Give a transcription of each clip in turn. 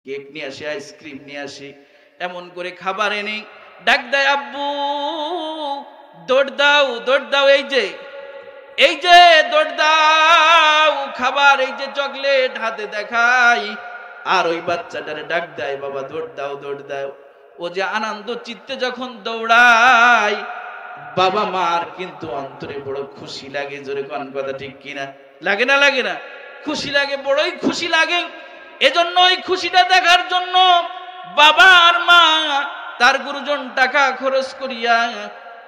Cake নিয়ে আসি, ice cream নিয়ে আসি, এমন করে খাবার এনে ডাক দেয়, আব্বু দৌড় দাও দৌড় দাও, এই যে দৌড় দাও খাবার, এই যে চকলেট হাতে দেখাই। আর ওই বাচ্চাটারে ডাক দেয়, বাবা দৌড় দাও দৌড় দাও। ও যে আনন্দ চিত্তে যখন দৌড়ায়, বাবা মার কিন্তু অন্তরে বড় খুশি লাগে। জোরে কোন কথা ঠিক কিনা? লাগে না লাগে না? খুশি লাগে, বড়ই খুশি লাগে। এজন্য ওই খুশিটা দেখার জন্য বাবা আর মা তার গুরুজন টাকা খরচ করিয়া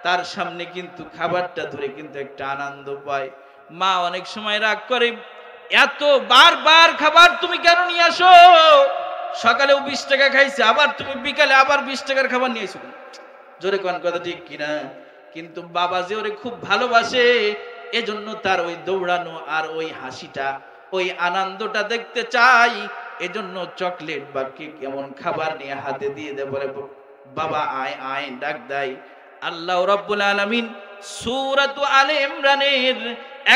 তার সামনে কিন্তু খাবারটা ধরে কিন্তু একটা আনন্দ পায়। মা অনেক সময় রাগ করে, এত বারবার খাবার তুমি কেন নিয়ে আসো? সকালেও 20 টাকা খাইছে, আবার তুমি বিকালে আবার 20 টাকার খাবার নিয়ে এসো। জোরে কোন কথা ঠিক কিনা? কিন্তু বাবা যে ওরে খুব ভালোবাসে, এজন্য তার ওই দৌড়ানো আর ওই হাসিটা, ওই আনন্দটা দেখতে চাই। এজন্য চকলেট বা কেক এমন খাবার নিয়ে হাতে দিয়ে দেয়, বলে বাবা আয় আয় ডাক দেয়। আল্লাহ রাব্বুল আলামিন সূরাত আলে ইমরানের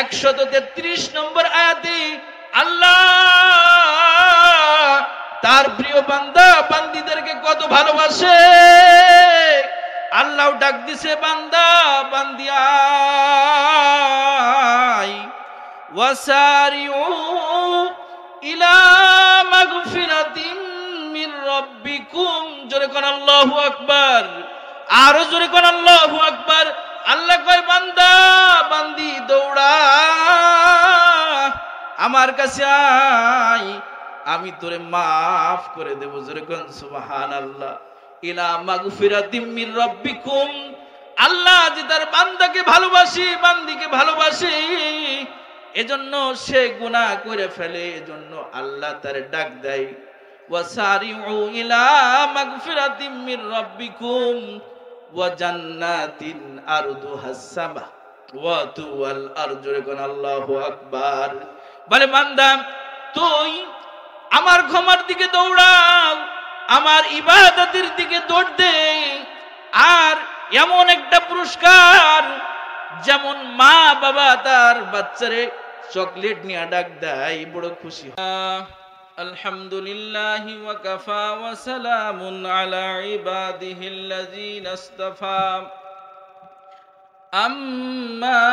133 নম্বর আয়াতে আল্লাহ তার প্রিয় বান্দা বান্দীদেরকে কত ভালোবাসে। আল্লাহ ডাক দিছে, বান্দা বান্দিয়াই ওয়াসারিউ ইলা মাগফিরাতিন মির রাব্বিকুম। জোরে কোন আল্লাহু আকবার, আরো জোরে কোন আল্লাহু আকবার। আল্লাহ কয়, বান্দা বান্দি দৌড়া আমার কাছে আয়, আমি তোরে মাফ করে দেব। জোরে কোন সুবহানাল্লাহ। ইলা মাগফিরাতিম মির রাব্বিকুম। আল্লাহ যে তার বান্দাকে ভালোবাসে, বান্দিকে ভালোবাসে, এজন্য সে গুনাহ করে ফেলে, এজন্য আল্লাহ তার ডাক দেয়, ওয়াসারিউ ইলা মাগফিরাতিম মির রাব্বিকুম ওয়া জান্নাতিন আরদুহাস সামাওয়াতু ওয়াল আরদ। জোরে কোন আল্লাহু আকবার। বলে বান্দা তুই আমার ক্ষমার দিকে দৌড়াও, আমার ইবাদতের দিকে দৌড় দে, আর এমন একটা পুরস্কার যেমন মা বাবা তার বাচ্চারে চকলেট নিয়ে ডাক দেয়, বড় খুশি। আলহামদুলিল্লাহি ওয়া কাফা ওয়া সালামুন আলা ইবাদিহিল্লাযীনা ইসতাফা। أما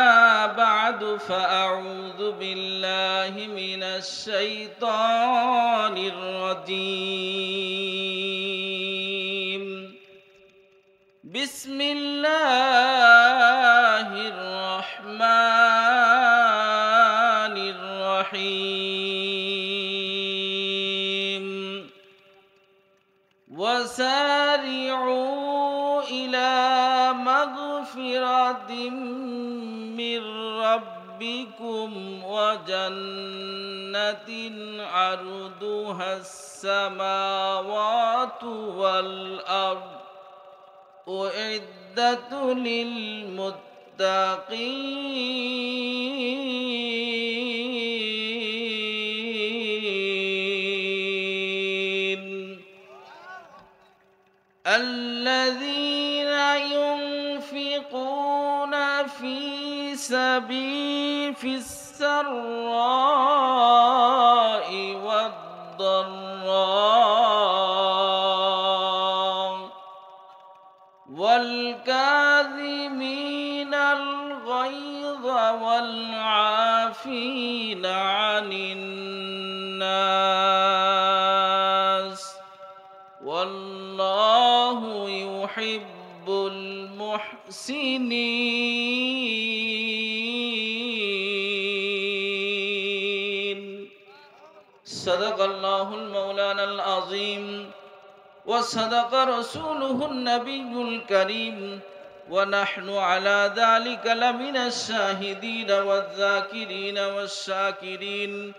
بعد فأعوذ بالله من الشيطان الرجيم. بسم الله الرحمن الرحيم. وسارعوا إلى مغفرة من ربكم وجنة عرضها السماوات والأرض أعدت للمتقين الذين ينفقون في السراء والضراء والكاظمين الغيظ والعافين عن الناس والله يحب المحسنين. صدق الله المولانا العظيم وصدق رسوله النبي الكريم ونحن على ذلك لمن الشاهدين والذاكرين والشاكرين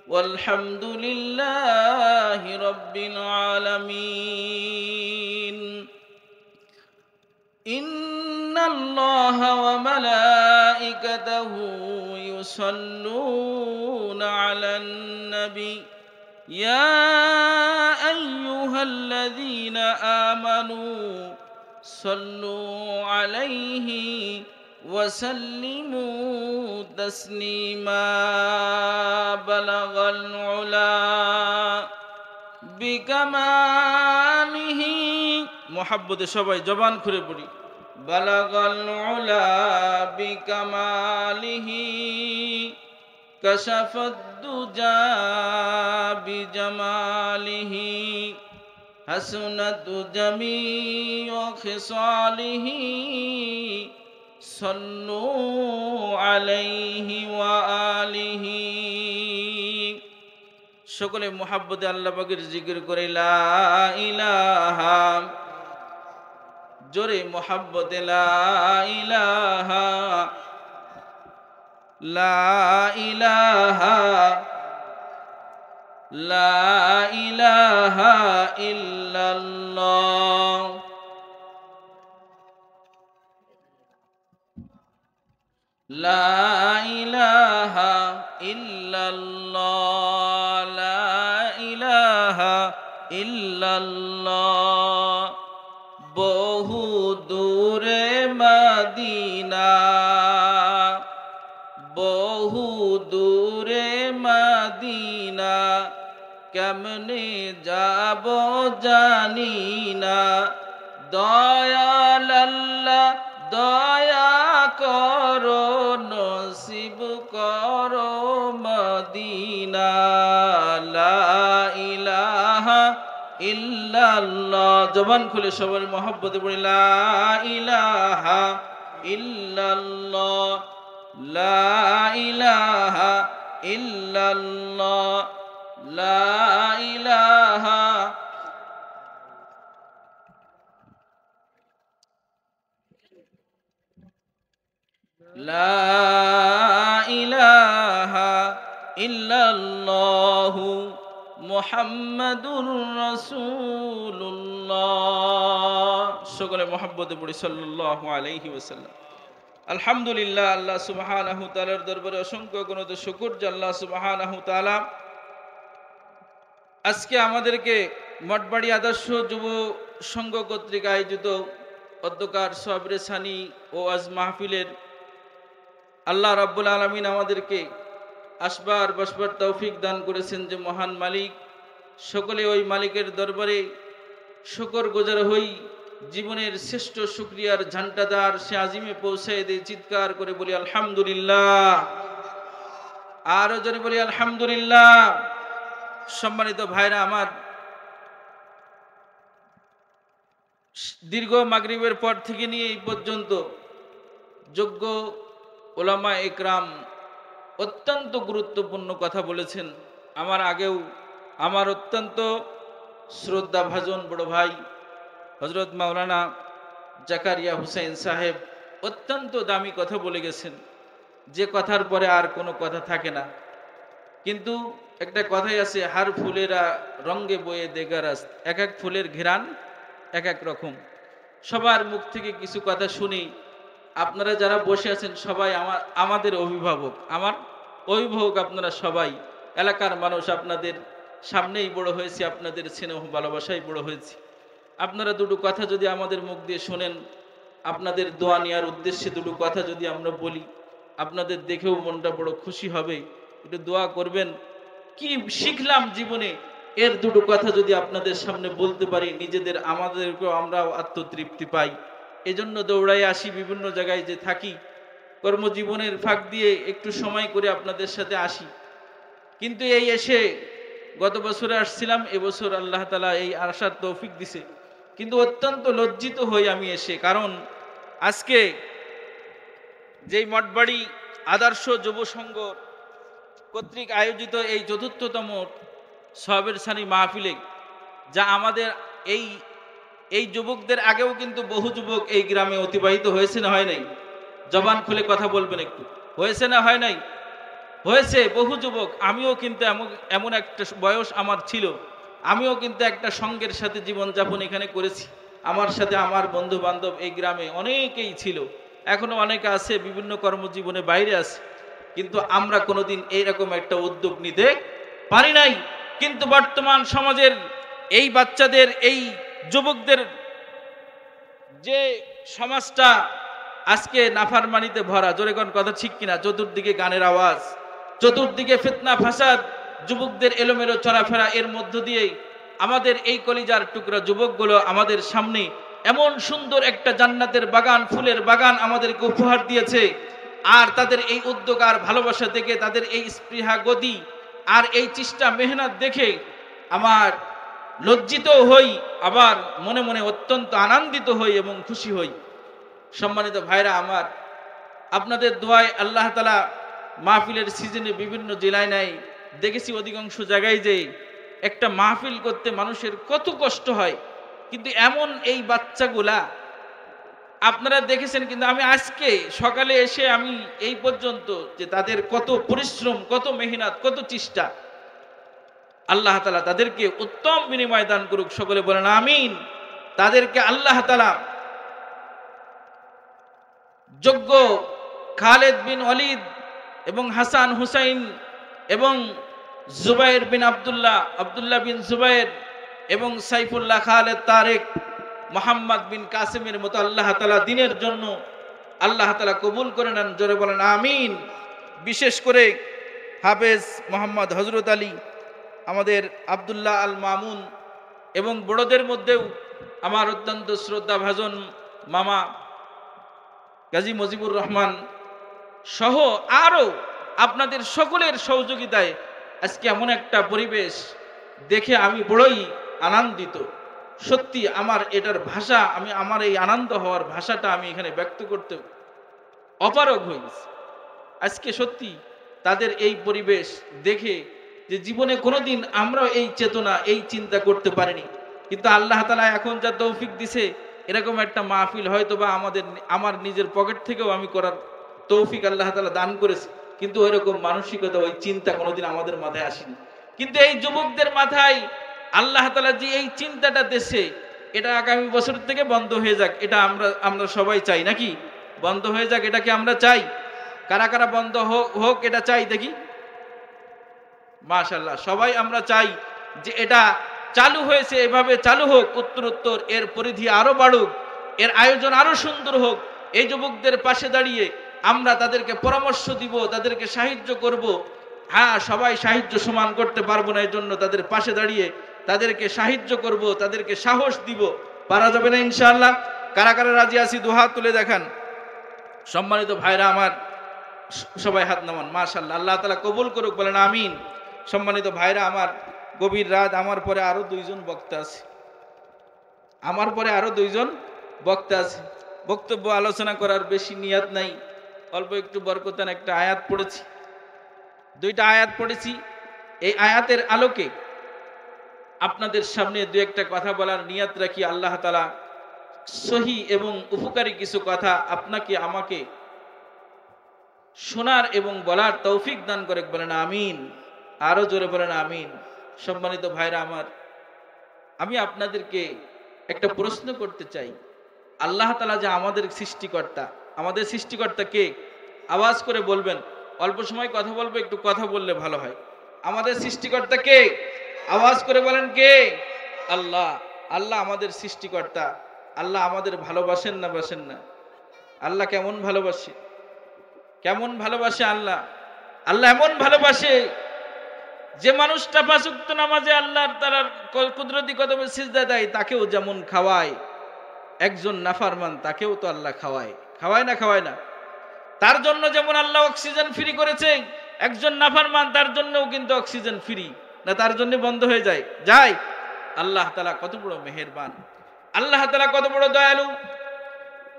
والحمد لله رب العالمين. إن الله وملائكته يصلون على النبي يا أيها الذين آمنوا صلوا عليه وسلموا تسليما. بلغ العلا বিকামালিহি মুহাব্বতে সবাই জবান খুলে পড়ি বালাগাল উলা বিকামালিহি কাশাফাদ দুজা বিজামালিহি হাসনাত জামিউ খিসালিহি সাল্লু আলাইহি ওয়া আলিহি। সকলে মুহাব্বতে আল্লাহ পাকের জিকির করে লা ইলাহা, জোরে মুহাব্বতে লা ইলাহা লা ইলাহা লা ইলাহা ইল্লাল্লাহ লা ইলাহা ইল্লাল্লাহ লা ইলাহা ইল্লাল্লাহ। বহু দূরে মদিনা, বহু দূরে মদিনা, কেমনে যাব জানি না। দয়াল আল্লাহ দয়া করো, নসিব করো মদিনা। লা ইলাহা ইল্লাল্লাহ, জবান খুলে সবার মহব্বতে পড়ি লা ইলাহা ইল্লাল্লাহ লা ইলাহা ইল্লাল্লাহ লা ইলাহা লা ইলাহা ইল্লাল্লাহু মুহাম্মাদুর রাসূলুল্লাহ। সকলে মহব্বতে পড়ি সাল্লাল্লাহু আলাইহি ওয়াসাল্লাম। আলহামদুলিল্লাহ, আল্লাহ সুবহানাহু তাআলার দরবারে অসংখ্য গণত শুকর যে আল্লাহ সুবহানাহু তাআলা আজকে আমাদেরকে মঠবাড়ি আদর্শ যুব সংঘ কর্তৃক আয়োজিত অধ্যকার সবরে সানি ও আজ মাহফিলের আল্লাহ রাব্বুল আলামিন আমাদেরকে আসবার বসবার তৌফিক দান করেছেন যে মহান মালিক। সকলে ওই মালিকের দরবারে শুকর গুজার হই, জীবনের শ্রেষ্ঠ শুকরিয়ার ঝান্টাদার সে আজিমে পৌঁছায় দিয়ে চিৎকার করে বলি আলহামদুলিল্লাহ। আরো জোরে বলি আলহামদুলিল্লাহ। সম্মানিত ভাইরা আমার, দীর্ঘ মাগরিবের পর থেকে নিয়ে এই পর্যন্ত যোগ্য ওলামা একরাম অত্যন্ত গুরুত্বপূর্ণ কথা বলেছেন। আমার আগেও আমার অত্যন্ত শ্রদ্ধা ভাজন বড় ভাই হযরত মাওলানা জাকারিয়া হুসাইন সাহেব অত্যন্ত দামি কথা বলে গেছেন, যে কথার পরে আর কোনো কথা থাকে না। কিন্তু একটা কথাই আছে, হার ফুলেরা রঙে বয়ে দেগারাস, এক এক ফুলের ঘেরান এক এক রকম। সবার মুখ থেকে কিছু কথা শুনি। আপনারা যারা বসে আছেন সবাই আমাদের অভিভাবক, আমার অভিভাবক আপনারা সবাই, এলাকার মানুষ, আপনাদের সামনেই বড় হয়েছি, আপনাদের স্নেহ ভালোবাসায় বড় হয়েছি। আপনারা দুটো কথা যদি আমাদের মুখ দিয়ে শোনেন, আপনাদের দোয়া নেওয়ার উদ্দেশ্যে দুটো কথা যদি আমরা বলি, আপনাদের দেখেও মনটা বড় খুশি হবে। একটু দোয়া করবেন। কি শিখলাম জীবনে, এর দুটো কথা যদি আপনাদের সামনে বলতে পারি, নিজেদের আমাদেরকেও আমরাও আত্মতৃপ্তি পাই। এজন্য দৌড়াই আসি, বিভিন্ন জায়গায় যে থাকি, কর্মজীবনের ফাঁক দিয়ে একটু সময় করে আপনাদের সাথে আসি। কিন্তু এই এসে গত বছরে আসছিলাম, এবছর আল্লাহ তাআলা এই আসার তৌফিক দিছে, কিন্তু অত্যন্ত লজ্জিত হই আমি এসে। কারণ আজকে যেই মঠবাড়ি আদর্শ যুব সংঘ কর্তৃক আয়োজিত এই চতুর্থতম সবের সানি মাহফিলে, যা আমাদের এই যুবকদের আগেও কিন্তু বহু যুবক এই গ্রামে অতিবাহিত হয়েছে না হয় নাই? জবান খুলে কথা বলবেন একটু, হয়েছে না হয় নাই? হয়েছে বহু যুবক। আমিও কিন্তু এমন একটা বয়স আমার ছিল, আমিও কিন্তু একটা সঙ্গের সাথে জীবনযাপন এখানে করেছি। আমার সাথে আমার বন্ধু বান্ধব এই গ্রামে অনেকেই ছিল, এখনো অনেকে আছে, বিভিন্ন কর্মজীবনে বাইরে আছে। কিন্তু আমরা কোনোদিন এইরকম একটা উদ্যোগ নিতে পারি নাই। কিন্তু বর্তমান সমাজের এই বাচ্চাদের, এই যুবকদের যে সমাজটা আজকে নাফরমানিতে ভরা, জোরে কোন কথা ঠিক কিনা? চতুর্দিকে গানের আওয়াজ, চতুর্দিকে ফিতনা ফাসাদ, যুবকদের এলোমেলো চলাফেরা, এর মধ্য দিয়ে আমাদের এই কলিজার টুকরা যুবকগুলো আমাদের সামনে এমন সুন্দর একটা জান্নাতের বাগান, ফুলের বাগান আমাদেরকে উপহার দিয়েছে। আর তাদের এই উদ্যোগ আর ভালোবাসা দেখে, তাদের এই স্পৃহা গতি আর এই চেষ্টা মেহনত দেখে আমার লজ্জিত হই, আবার মনে মনে অত্যন্ত আনন্দিত হই এবং খুশি হই। সম্মানিত ভাইরা আমার, আপনাদের দোয়ায় আল্লাহ তাআলা মাহফিলের সিজনে বিভিন্ন জেলায় নাই দেখেছি, অধিকাংশ জায়গায় যে একটা মাহফিল করতে মানুষের কত কষ্ট হয়, কিন্তু এমন এই বাচ্চাগুলা আপনারা দেখেছেন। কিন্তু আমি আজকে সকালে এসে আমি এই পর্যন্ত যে তাদের কত পরিশ্রম, কত মেহনত, কত চেষ্টা, আল্লাহ তাআলা তাদেরকে উত্তম বিনিময় দান করুক, সকলে বলেন আমিন। তাদেরকে আল্লাহ তাআলা যোগ্য খালেদ বিন ওয়ালিদ এবং হাসান হুসাইন এবং জুবাইর বিন আব্দুল্লাহ, আব্দুল্লাহ বিন জুবাইর এবং সাইফুল্লাহ খালেদ তারেক, মোহাম্মদ বিন কাসিমের মতো আল্লাহ তাআলা দিনের জন্য আল্লাহ তাআলা কবুল করে নেন, জোরে বলেন আমিন। বিশেষ করে হাফেজ মোহাম্মদ হযরত আলী, আমাদের আব্দুল্লাহ আল মামুন এবং বড়দের মধ্যেও আমার অত্যন্ত শ্রদ্ধা ভাজন মামা গাজী মুজিবুর রহমান সহ আরও আপনাদের সকলের সহযোগিতায় আজকে এমন একটা পরিবেশ দেখে আমি বড়ই আনন্দিত। সত্যি আমার এটার ভাষা, আমি আমার এই আনন্দ হওয়ার ভাষাটা আমি এখানে ব্যক্ত করতে অপারগ হয়েছি। আজকে সত্যি তাদের এই পরিবেশ দেখে যে জীবনে কোনোদিন আমরা এই চেতনা, এই চিন্তা করতে পারিনি, কিন্তু আল্লাহ তাআলা এখন যা তৌফিক দিছে, এরকম একটা মাহফিল হয়তো বা আমার নিজের পকেট থেকেও আমি করার তৌফিক আল্লাহ তাআলা দান করেছে, কিন্তু ওইরকম মানসিকতা, ওই চিন্তা কোনোদিন আমাদের মাথায় আসেনি। কিন্তু এই যুবকদের মাথায় আল্লাহ তাআলা যে এই চিন্তাটা দেশে, এটা আগামী বছর থেকে বন্ধ হয়ে যাক, এটা আমরা সবাই চাই নাকি? বন্ধ হয়ে যাক, এটাকে আমরা চাই। কারা কারা বন্ধ হোক এটা চাই দেখি? মাশাআল্লাহ, সবাই আমরা চাই যে এটা চালু হয়েছে, এভাবে চালু হোক, উত্তরোত্তর এর পরিধি আরো বাড়ুক, এর আয়োজন আরো সুন্দর হোক। এই যুবকদের পাশে দাঁড়িয়ে আমরা তাদেরকে পরামর্শ দিব, তাদেরকে সাহায্য করব। হ্যাঁ, সবাই সাহায্য সমান করতে পারবো না, এই জন্য তাদের পাশে দাঁড়িয়ে তাদেরকে সাহায্য করব, তাদেরকে সাহস দিব। পারা যাবে না ইনশাআল্লাহ? কারা কারা রাজি আছি দুহাত তুলে দেখান। সম্মানিত ভাইরা আমার, সবাই হাত নামান। মাশাআল্লাহ, আল্লাহ তাআলা কবুল করুক, বলেন আমিন। সম্মানিত ভাইরা আমার, গভীর রাত, আমার পরে আরো দুইজন বক্তা আছে, আমার পরে আরো দুইজন বক্তা আছে। বক্তব্য আলোচনা করার বেশি নিয়াত নাই, অল্প একটু বরকতান একটা আয়াত পড়েছি, দুইটা আয়াত পড়েছি। এই আয়াতের আলোকে আপনাদের সামনে দু একটা কথা বলার নিয়াত রাখি। আল্লাহ তাআলা সহি এবং উপকারী কিছু কথা আপনাকে আমাকে শোনার এবং বলার তৌফিক দান করে, বলেন আমিন। আরো জোরে বলেন আমিন। সম্মানিত ভাইরা আমার, আমি আপনাদেরকে একটা প্রশ্ন করতে চাই। আল্লাহ তাআলা যে আমাদের সৃষ্টিকর্তা, আমাদের সৃষ্টিকর্তা কে? আওয়াজ করে বলবেন, অল্প সময় কথা বলবো, একটু কথা বললে ভালো হয়। আমাদের সৃষ্টিকর্তা কে? আওয়াজ করে বলেন কে? আল্লাহ। আল্লাহ আমাদের সৃষ্টিকর্তা। আল্লাহ আমাদের ভালোবাসেন না বাসেন না? আল্লাহ কেমন ভালোবাসে, কেমন ভালোবাসে আল্লাহ? আল্লাহ এমন ভালোবাসে যে মানুষটা পাঁচ ওয়াক্ত নামাজে আল্লাহর তাআলার কুদরতি কদমে সিজদা দেয়, তাকেও যেমন খাওয়ায়, একজন নাফরমান তাকেও তো আল্লাহ খাওয়ায়, খাওয়ায় না? খাওয়ায় না? তার জন্য যেমন আল্লাহ অক্সিজেন ফ্রি করেছে, একজন নাফরমান তার জন্যও কিন্তু অক্সিজেন ফ্রি না, তার জন্য বন্ধ হয়ে যায়। আল্লাহ তাআলা কত বড় মেহেরবান, আল্লাহ তাআলা কত বড় দয়ালু।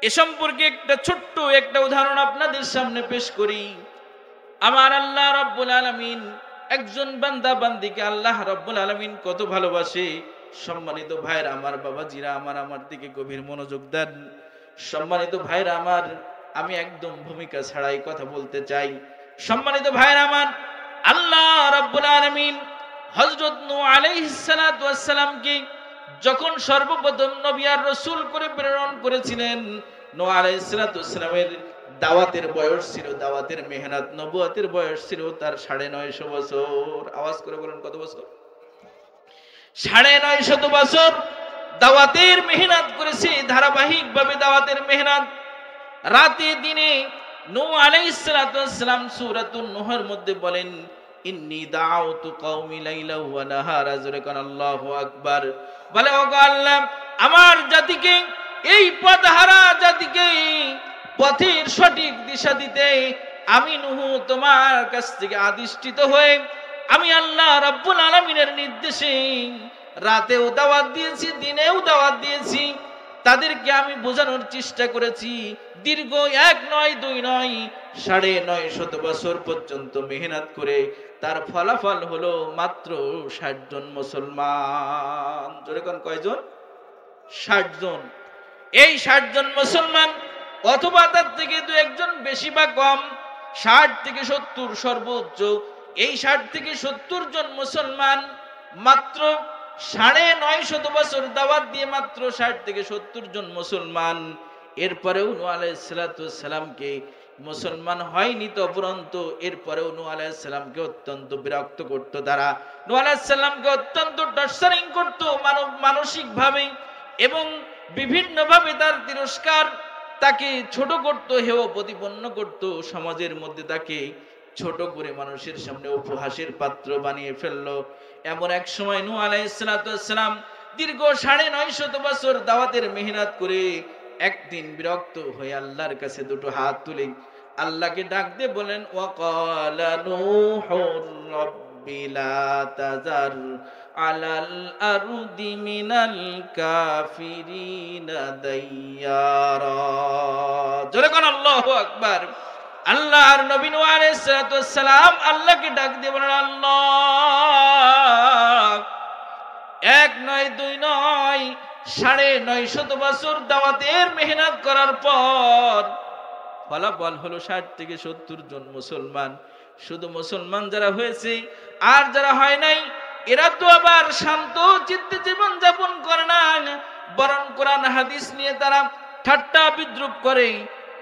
এ সম্পর্কে একটা ছোট্ট একটা উদাহরণ আপনাদের সামনে পেশ করি। আমার আল্লাহ রাব্বুল আলামিন একজন বান্দা বান্দিকে আল্লাহ রাব্বুল আলামিন কত ভালোবাসে। সম্মানিত ভাইরা আমার, বাবাজিরা আমার দিকে গভীর মনোযোগ দেন। সম্মানিত ভাইরা আমার, আমি একদম ভূমিকা ছাড়াই কথা বলতে চাই। সম্মানিত ভাইরা আমার, আল্লাহ রাব্বুল আলামিন হযরত নূহ আলাইহিস সালাতু ওয়াস সালামকে যখন সর্বপ্রথম নবী আর রাসূল করে প্রেরণ করেছিলেন, নূহ আলাইহিস সালাতু ওয়াস সালামের দাওয়াতের বয়স ছিল, দাওয়াতের মেহনত, নবুয়তের বয়স ছিল তার 950 বছর। আওয়াজ করে বলেন কত বছর? 950 বছর দাওয়াতের মেহনত করেছে, ধারাবাহিকভাবে দাওয়াতের মেহনত। রাতে দিনে নূহ আলাইহিস সালাতু ওয়াস সালাম সূরাতুন নূহের মধ্যে বলেন, ইন্নী দাউতু কওমি লাইলা ওয়া নাহারা, জোরে কোন আল্লাহু আকবার। বলে ওগো আল্লাহ, আমার জাতিকে, এই পথহারা জাতিকে পথের সঠিক দিশা দিতে আমি নূহ তোমার কাছ থেকে আদিষ্টিত হয়ে আমি আল্লাহ রাব্বুল আলামিনের নির্দেশে রাতেও দাওয়াত দিয়েছি, দিনেও দাওয়াত দিয়েছি। তাদেরকে আমি বোঝানোর চেষ্টা করেছি। দীর্ঘ 1 নয় 2 নয় 950 বছর পর্যন্ত মেহনত করে তার ফলাফল হলো মাত্র 60 জন মুসলমান। জোরে কোন কয়জন? 60 জন। এই 60 জন মুসলমান অথবা তার থেকে 2-1 জন বেশি বা কম, 60 থেকে 70 সর্বোচ্চ, এই 60 থেকে 70 জন মুসলমান মাত্র 950 বছর দাওয়াত দিয়ে মাত্র 60 থেকে 70 জন মুসলমান। এরপরেও নূহ আলাইহিস সালামকে মুসলমান হয়নি তো উপরন্তু এরপরেও নূহ আলাইহিস সালামকে অত্যন্ত বিরক্ত করত তারা। নূহ আলাইহিস সালামকে অত্যন্ত টর্চারিং করত মানসিকভাবে এবং বিভিন্নভাবে তার তিরস্কার, তাকে ছোট করত, হেয় প্রতিপন্ন করত, সমাজের মধ্যে তাকে ছোট করে মানুষের সামনে উপহাসের পাত্র বানিয়ে ফেললো। এমন এক সময় নূহ আলাইহিস সালাম দীর্ঘ 950 বছর দাওয়াতের মেহনত করে একদিন বিরক্ত হয়ে আল্লাহর কাছে দুটো হাত তুলে আল্লাহকে ডাক দিয়ে বলেন, ওয়াকালা নূহুর রাব্বি লা তাযার আলাল আরদি মিনাল কাফিরিনা দাইয়ারা। জোরে কোন আল্লাহু আকবার। আল্লাহর নবী নূহ আলাইহিস সালাম আল্লাহকে ডাক দিয়ে বলেন, আল্লাহ, 1 নয় 2 নয় 950 বছর দাওয়াতের মেহনত করার পর ফলাফল হলো 60 থেকে 70 জন মুসলমান। শুধু মুসলমান যারা হয়েছে আর যারা হয় নাই এরা তো আবার শান্ত চিত্তে জীবন যাপন করে না, বরং কোরআন হাদিস নিয়ে তারা ঠাট্টা বিদ্রুপ করে।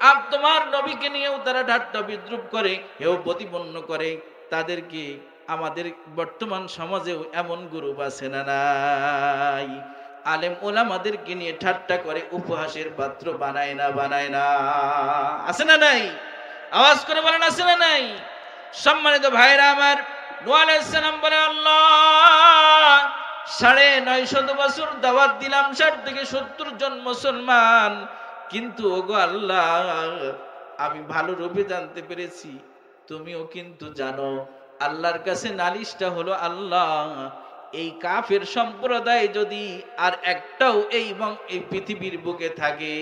আর তোমার নবীকে নিয়েও তারা ঠাট্টা বিদ্রুপ করে, হেয় প্রতিপন্ন করে। তাদেরকে আমাদের বর্তমান সমাজেও এমন গ্রুপ আছে না নাই? আলেম ওলামাদেরকে নিয়ে ঠাট্টা করে, উপহাসের পাত্র বানায় না? আছে না নাই? আওয়াজ করে বলেন, আছে না নাই? সম্মানিত ভাইরা আমার, নূহ আলাইহিস সালাম বলে, আল্লাহ, 950 বছর দাওয়াত দিলাম 60 থেকে 70 জন মুসলমান, কিন্তু ওগো আল্লাহ, আমি ভালো রূপে জানতে পেরেছি, তুমিও কিন্তু জানো। আল্লাহর কাছে নালিশটা হলো, আল্লাহ, এই কাফের সম্প্রদায় যদি আর একটাও এই পৃথিবীর বুকে থাকে,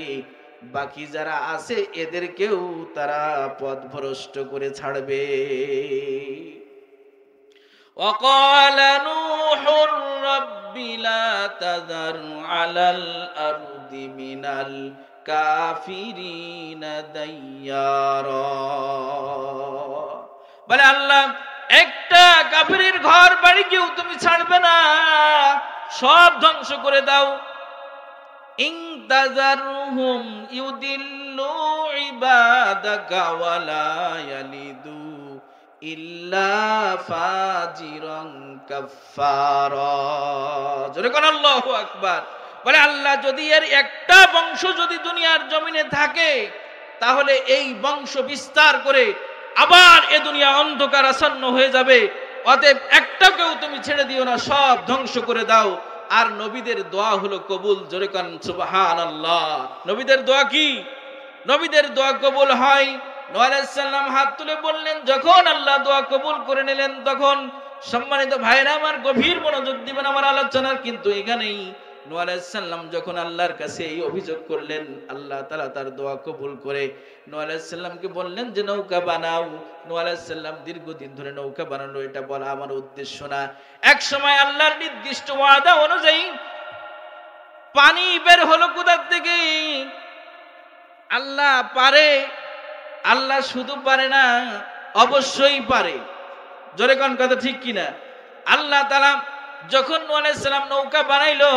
বাকি যারা আছে এদেরকেও তারা পথভ্রষ্ট করে ছাড়বে। وقال نوح رب لا تذر على الأرض من الكافرين ديارا। বলে আল্লাহ, একটা কাফিরের ঘর বাড়ি কেউ তুমি ছাড়বে না, সব ধ্বংস করে দাও। ইন তাযারহুম ইউদিল্লু ইবাদাকা ওয়া লা ইয়ালিদু ইল্লা ফাজিরান কাফফারা। জোরে কোন আল্লাহু আকবার। বলে আল্লাহ, যদি এর একটা বংশ যদি দুনিয়ার জমিনে থাকে তাহলে এই বংশ বিস্তার করে আবার এ দুনিয়া অন্ধকার আচ্ছন্ন হয়ে যাবে। অতএব একটাকেও তুমি ছেড়ে দিও না, সব ধ্বংস করে দাও। আর নবীদের দোয়া হলো কবুল। জোরে কোন সুবহানাল্লাহ। নবীদের দোয়া কি? নবীদের দোয়া কবুল হয়। নূহ আলাইহিস সালাম হাত তুলে বললেন, যখন আল্লাহ দোয়া কবুল করে নিলেন তখন, সম্মানিত ভাইরা আমার, গভীর মনোযোগ দিবেন আমার আলোচনার। কিন্তু এখানেই নূহ আলাইহিস সালাম যখন আল্লাহর কাছে এই অভিযোগ করলেন, আল্লাহ তাআলা তার দোয়া কবুল করে নূহ আলাইহিস সালামকে বললেন যে নৌকা বানাও। নূহ আলাইহিস সালাম দীর্ঘদিন ধরে নৌকা বানানো, এটা বলা আমার উদ্দেশ্য না। এক সময় আল্লাহর নির্দিষ্ট ওয়াদা অনুযায়ী পানি বের হলো কোথা থেকে? আল্লাহ পারে। আল্লাহ শুধু পারে না, অবশ্যই পারে। জোরে কোন কথা ঠিক কিনা? আল্লাহ তাআলা যখন নূহ আলাইহিস সালাম নৌকা বানাইলো,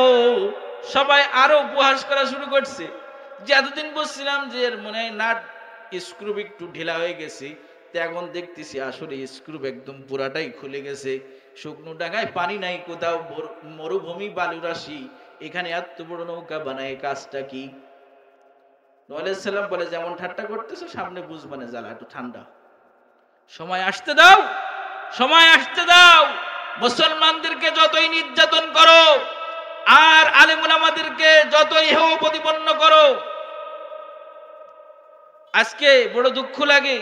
সবাই আরো উপহাস করা শুরু করছে যে এতদিন বলছিলাম যে এর মনে হয় নাট স্ক্রু একটু ঢিলা হয়ে গেছে, তো এখন দেখতেছি আসলে স্ক্রু একদম পুরাটাই খুলে গেছে। শুকনো ডাঙায় পানি নাই, কোথাও মরুভূমি বালুরাশি, এখানে এত বড় নৌকা বানায়, কাজটা কি? নূহ আলাইহিস সালাম বলে, যেমন ঠাট্টা করতেছো সামনে বুঝবানে জ্বালা, একটু ঠান্ডা সময় আসতে দাও, সময় আসতে দাও। মুসলমানদেরকে যতই নির্যাতন করো আর আলেম উলামাদেরকে যতই হেয় প্রতিপন্ন করো, আজকে বড় দুঃখ লাগে,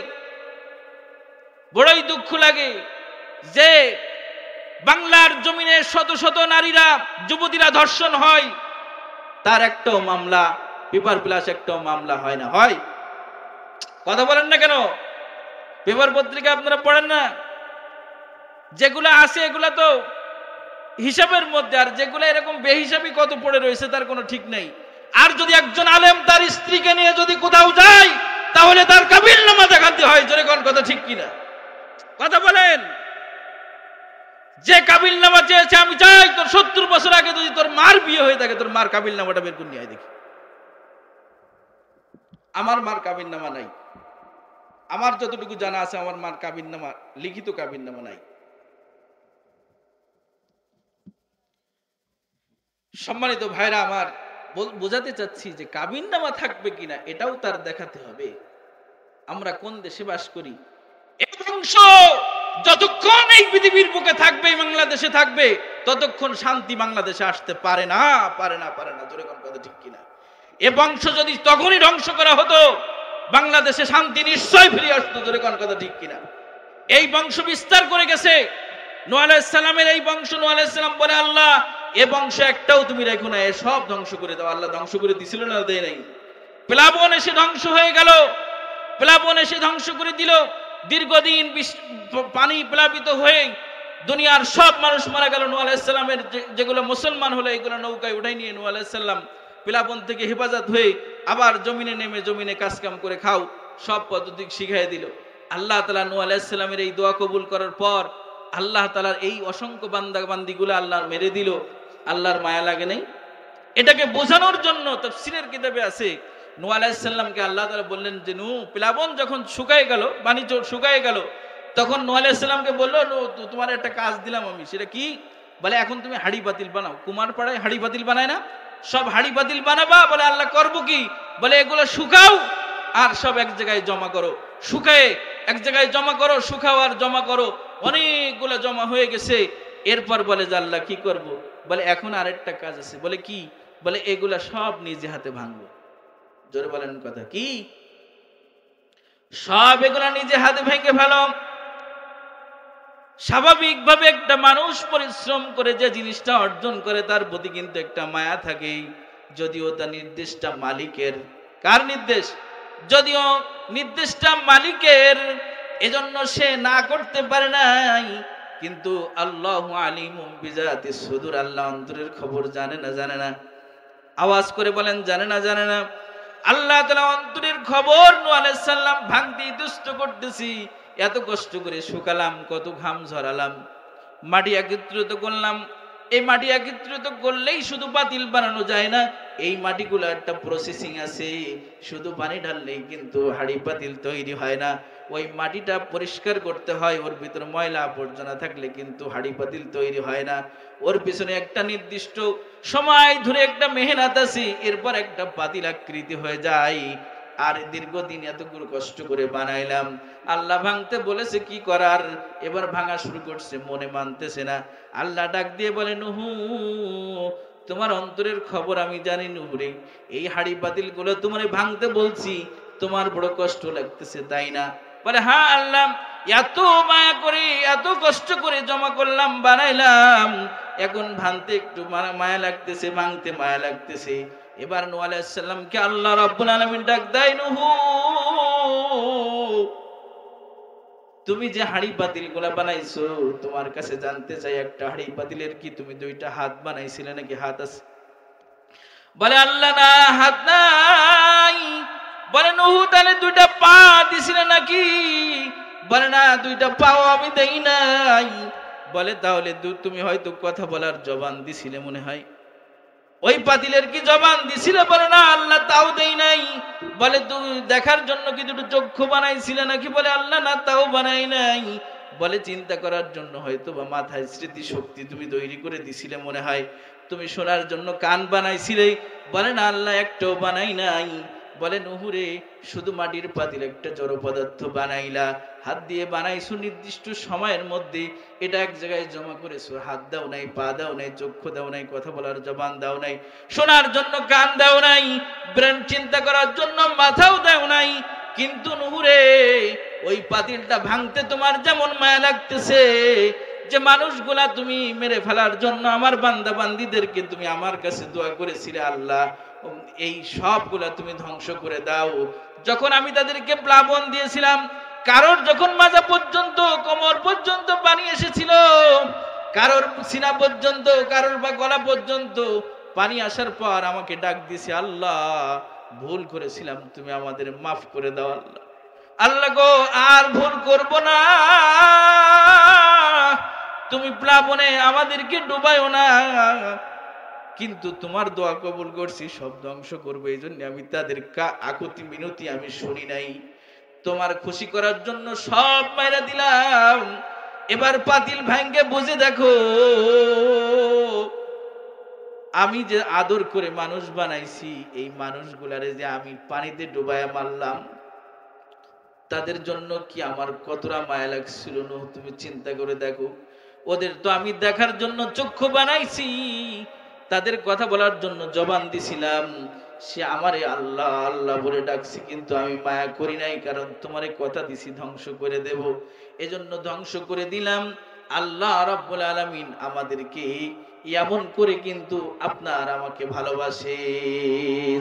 বড়ই দুঃখ লাগে যে বাংলার জমিনে শত শত নারীরা, যুবতীরা ধর্ষণ হয়, তার একটাও মামলা, পেপার প্লাস একটাও মামলা হয় না। হয়? কথা বলেন না কেন? পেপার পত্রিকা আপনারা পড়েন না? যেগুলা আছে এগুলা তো হিসাবের মধ্যে, আর যেগুলো এরকম বেহিসাবি কত পড়ে রয়েছে তার কোনো ঠিক নেই। আর যদি একজন আলেম তার স্ত্রীকে নিয়ে যদি কোথাও যায় তাহলে তার কাবিলনামা দেখাতে হয়। জোরে কোন কথা ঠিক কিনা? কথা বলেন। যে কাবিলনামা চেয়েছে, আমি চাই তোর 70 বছর আগে যদি তোর মার বিয়ে হয়ে থাকে, তোর মার কাবিলনামাটা বের করে নিয়ে আয় দেখি। আমার মার কাবিলনামা নাই, আমার যতটুকু জানা আছে আমার মার কাবিলনামা, লিখিত কাবিলনামা নাই। সম্মানিত ভাইরা আমার, বোঝাতে চাচ্ছি যে কাবিননামা থাকবে কিনা এটাও তার দেখাতে হবে। আমরা কোন দেশে বাস করি, এই বংশ যতক্ষণ এই পৃথিবীর বুকে থাকবে, বাংলাদেশে থাকবে, ততক্ষণ শান্তি বাংলাদেশে আসতে পারে না, পারে না, পারে না। জোরে কোন কথা ঠিক কিনা? এ বংশ যদি তখনই ধ্বংস করা হতো, বাংলাদেশে শান্তি নিশ্চয় ফিরে আসতো। জোরে কোন কথা ঠিক কিনা? এই বংশ বিস্তার করে গেছে নূহ আলাইহিস সালামের এই বংশ। নূহ আলাইহিস সালাম বলে, আল্লাহ এ বংশ একটাও তুমি রাখো না, এ সব ধ্বংস করে দাও। আল্লাহ ধ্বংস করে দিছিল না? দেয় নাই? প্লাবন এসে ধ্বংস হয়ে গেল, প্লাবন এসে ধ্বংস করে দিল। দীর্ঘদিন পানি প্লাবিত হয়ে দুনিয়ার সব মানুষ মারা গেল। নূহ আলাইহিস সালামের যেগুলো মুসলমান হলো এগুলো নৌকায় উঠাই নিয়ে নূহ আলাইহিস সালাম প্লাবন থেকে হেফাজত হয়ে আবার জমিনে নেমে জমিনে কাজকাম করে খাও সব পদ্ধতি শিখাই দিল। আল্লাহ তাআলা নূহ আলাইহিস সালামের এই দোয়া কবুল করার পর আল্লাহ তাআলার এই অসংখ্য বান্দা বান্দিগুলো আল্লাহ মেরে দিল। আল্লাহর মায়া লাগে নাই? এটাকে বোঝানোর জন্য তাফসীরের কিতাবে আছে, নূহ আলাইহিস সালামকে আল্লাহ তাআলা বললেন যে নূহ, প্লাবন যখন শুকায় গেল, পানি শুকায় গেল, তখন নূহ আলাইহিস সালামকে বলল, নূহ তোমার একটা কাজ দিলাম আমি। সেটা কি? বলে এখন তুমি হাড়ি পাতিল বানাও। কুমার পাড়ায় হাড়ি পাতিল বানায় না? সব হাড়ি পাতিল বানাবা। বলে আল্লাহ করব কি? বলে এগুলো শুকাও আর সব এক জায়গায় জমা করো। শুকায়ে এক জায়গায় জমা করো, শুকাও আর জমা করো। অনেকগুলো জমা হয়ে গেছে। এরপর বলে যে আল্লাহ কি করব? বলে এখন আরেকটা কাজ আছে। বলে কি? বলে এগুলা সব নিজে হাতে ভাঙবো। জোরে বলেন কথা কি? সব এগুলা নিজে হাতে ভেঙে ফেলো। স্বাভাবিকভাবে একটা মানুষ পরিশ্রম করে যে জিনিসটা অর্জন করে তার প্রতি কিন্তু একটা মায়া থাকে, যদিও তা নির্দেশটা মালিকের। কার নির্দেশ? যদিও নির্দেশটা মালিকের, এজন্য সে না করতে পারে নাই। কিন্তু আল্লাহু আলিমুম বিজাতিস সুদূর, আল্লাহ অন্তরের খবর জানে না? জানে না? আওয়াজ করে বলেন, জানে না? জানে না? আল্লাহ তাআলা অন্তরের খবর। নূহ আলাইহিস সালাম ভাঙতে দুষ্ট করতেছি, এত কষ্ট করে শুকালাম, কত ঘাম ঝরালাম, মাটি একত্রিত করলাম। এই মাটি একত্রিত করলেই শুধু পাতিল বানানো যায় না, এই মাটিগুলো একটা প্রসেসিং আছে। শুধু পানি ঢাললেই কিন্তু হাড়ি পাতিল তৈরি হয় না, ওই মাটিটা পরিষ্কার করতে হয়। ওর ভিতরে ময়লা আবর্জনা থাকলে কিন্তু হাড়ি পাতিল তৈরি হয় না। ওর পিছনে একটা নির্দিষ্ট সময় ধরে একটা মেহনত আছে, এরপর একটা পাতিল আকৃতি হয়ে যায়। আর দীর্ঘদিন এতগুলো কষ্ট করে বানাইলাম, আল্লাহ ভাঙতে বলেছে কি করার, এবার ভাঙা শুরু করছে, মনে মানতেছে না। আল্লাহ ডাক দিয়ে বলে, নূহ তোমার অন্তরের খবর আমি জানি নূহ রে, এই হাড়ি পাতিল গুলো তোমার ভাঙতে বলছি, তোমার বড় কষ্ট লাগতেছে তাই না? বলে হ্যাঁ আল্লাহ, এত মায়া করে এত কষ্ট করে জমা করলাম, বানাইলাম, এখন ভাঙতে একটু মায়া লাগতেছে, ভাঙতে মায়া লাগতেছে। এবার নূহ আলাইহিস সালামকে আল্লাহ রাব্বুল আলামিন ডাক দেয়, নূহ তুমি যে হাড়ি পাতিল গুলা বানাইছো, তোমার কাছে জানতে চাই একটা হাড়ি পাতিলের কি তুমি দুইটা হাত বানাইছিলে নাকি? হাত আছে? বলে আল্লাহ না, হাত নাই। বলে নূহ তাহলে দুইটা পা দিছিলে নাকি? বলে না, দুইটা পাও আমি দেই নাই। বলে তাহলে তুমি হয়তো কথা বলার জবান দিছিলে মনে হয়, ওই পাতিলের কি জবান দিছিলে? বলে না আল্লাহ, তাও দেই নাই। বলে তুমি দেখার জন্য কি দুটো চক্ষু বানাইছিলে নাকি? বলে আল্লাহ না, তাও বানাই নাই। বলে চিন্তা করার জন্য হয়তো বা মাথায় স্মৃতি শক্তি তুমি তৈরি করে দিছিলে মনে হয়, তুমি শোনার জন্য কান বানাইছিলে? বলে না আল্লাহ, একটাও বানাই নাই। বলে নুহুরে শুধু মাটির পাতিল একটা জড় পদার্থ বানাইলা, হাত দিয়ে বানাইছো নির্দিষ্ট সময়ের মধ্যে, এটা এক জায়গায় জমা করেছো, হাত দাও নাই, পা দাও নাই, চক্ষু দাও নাই, কথা বলার জবান দাও নাই, শোনার জন্য কান দাও নাই, ব্রেন চিন্তা করার জন্য মাথাও দাও নাই। কিন্তু নুহুরে ওই পাতিলটা ভাঙতে তোমার যেমন মায়া লাগতেছে, যে মানুষগুলা তুমি মেরে ফেলার জন্য আমার বান্দা বান্দীদেরকে তুমি আমার কাছে দোয়া করেছিলে, আল্লাহ এই সবগুলা তুমি ধ্বংস করে দাও। যখন আমি তাদেরকে প্লাবন দিয়েছিলাম, কারোর যখন মাজা পর্যন্ত কোমর পর্যন্ত পানি এসেছিল, কারোর সিনা পর্যন্ত, কারোর বা গলা পর্যন্ত পানি আসার পর আমাকে ডাক দিয়েছে, আল্লাহ ভুল করেছিলাম, তুমি আমাদের মাফ করে দাও। আল্লাহ আল্লাহ গো আর ভুল করব না, তুমি প্লাবনে আমাদেরকে ডুবাইও না। কিন্তু তোমার দোয়া কবুল করছি, সব ধ্বংস করবো, এই জন্য আমি তাদের আকুতি মিনতি আমি শুনি নাই, তোমার খুশি করার জন্য সব মাইরা দিলাম। এবার পাতিল ভাঙ্গে বুঝে দেখো, আমি যে আদর করে মানুষ বানাইছি, এই মানুষগুলারে যে আমি পানিতে ডুবাইয়া মারলাম, তাদের জন্য কি আমার কতটা মায়া লাগছিল না, তুমি চিন্তা করে দেখো। ওদের তো আমি দেখার জন্য চক্ষু বানাইছি, তাদের কথা বলার জন্য জবান দিছিলাম, সে আমারে আল্লাহ আল্লাহ বলে ডাকছি, কিন্তু আমি মায়া করি নাই, কারণ তোমারে কথা দিছি ধ্বংস করে দেব, এজন্য ধ্বংস করে দিলাম। আল্লাহ রাব্বুল আলামিন আমাদেরকে এমন করে কিন্তু আপনার আমাকে ভালোবাসে,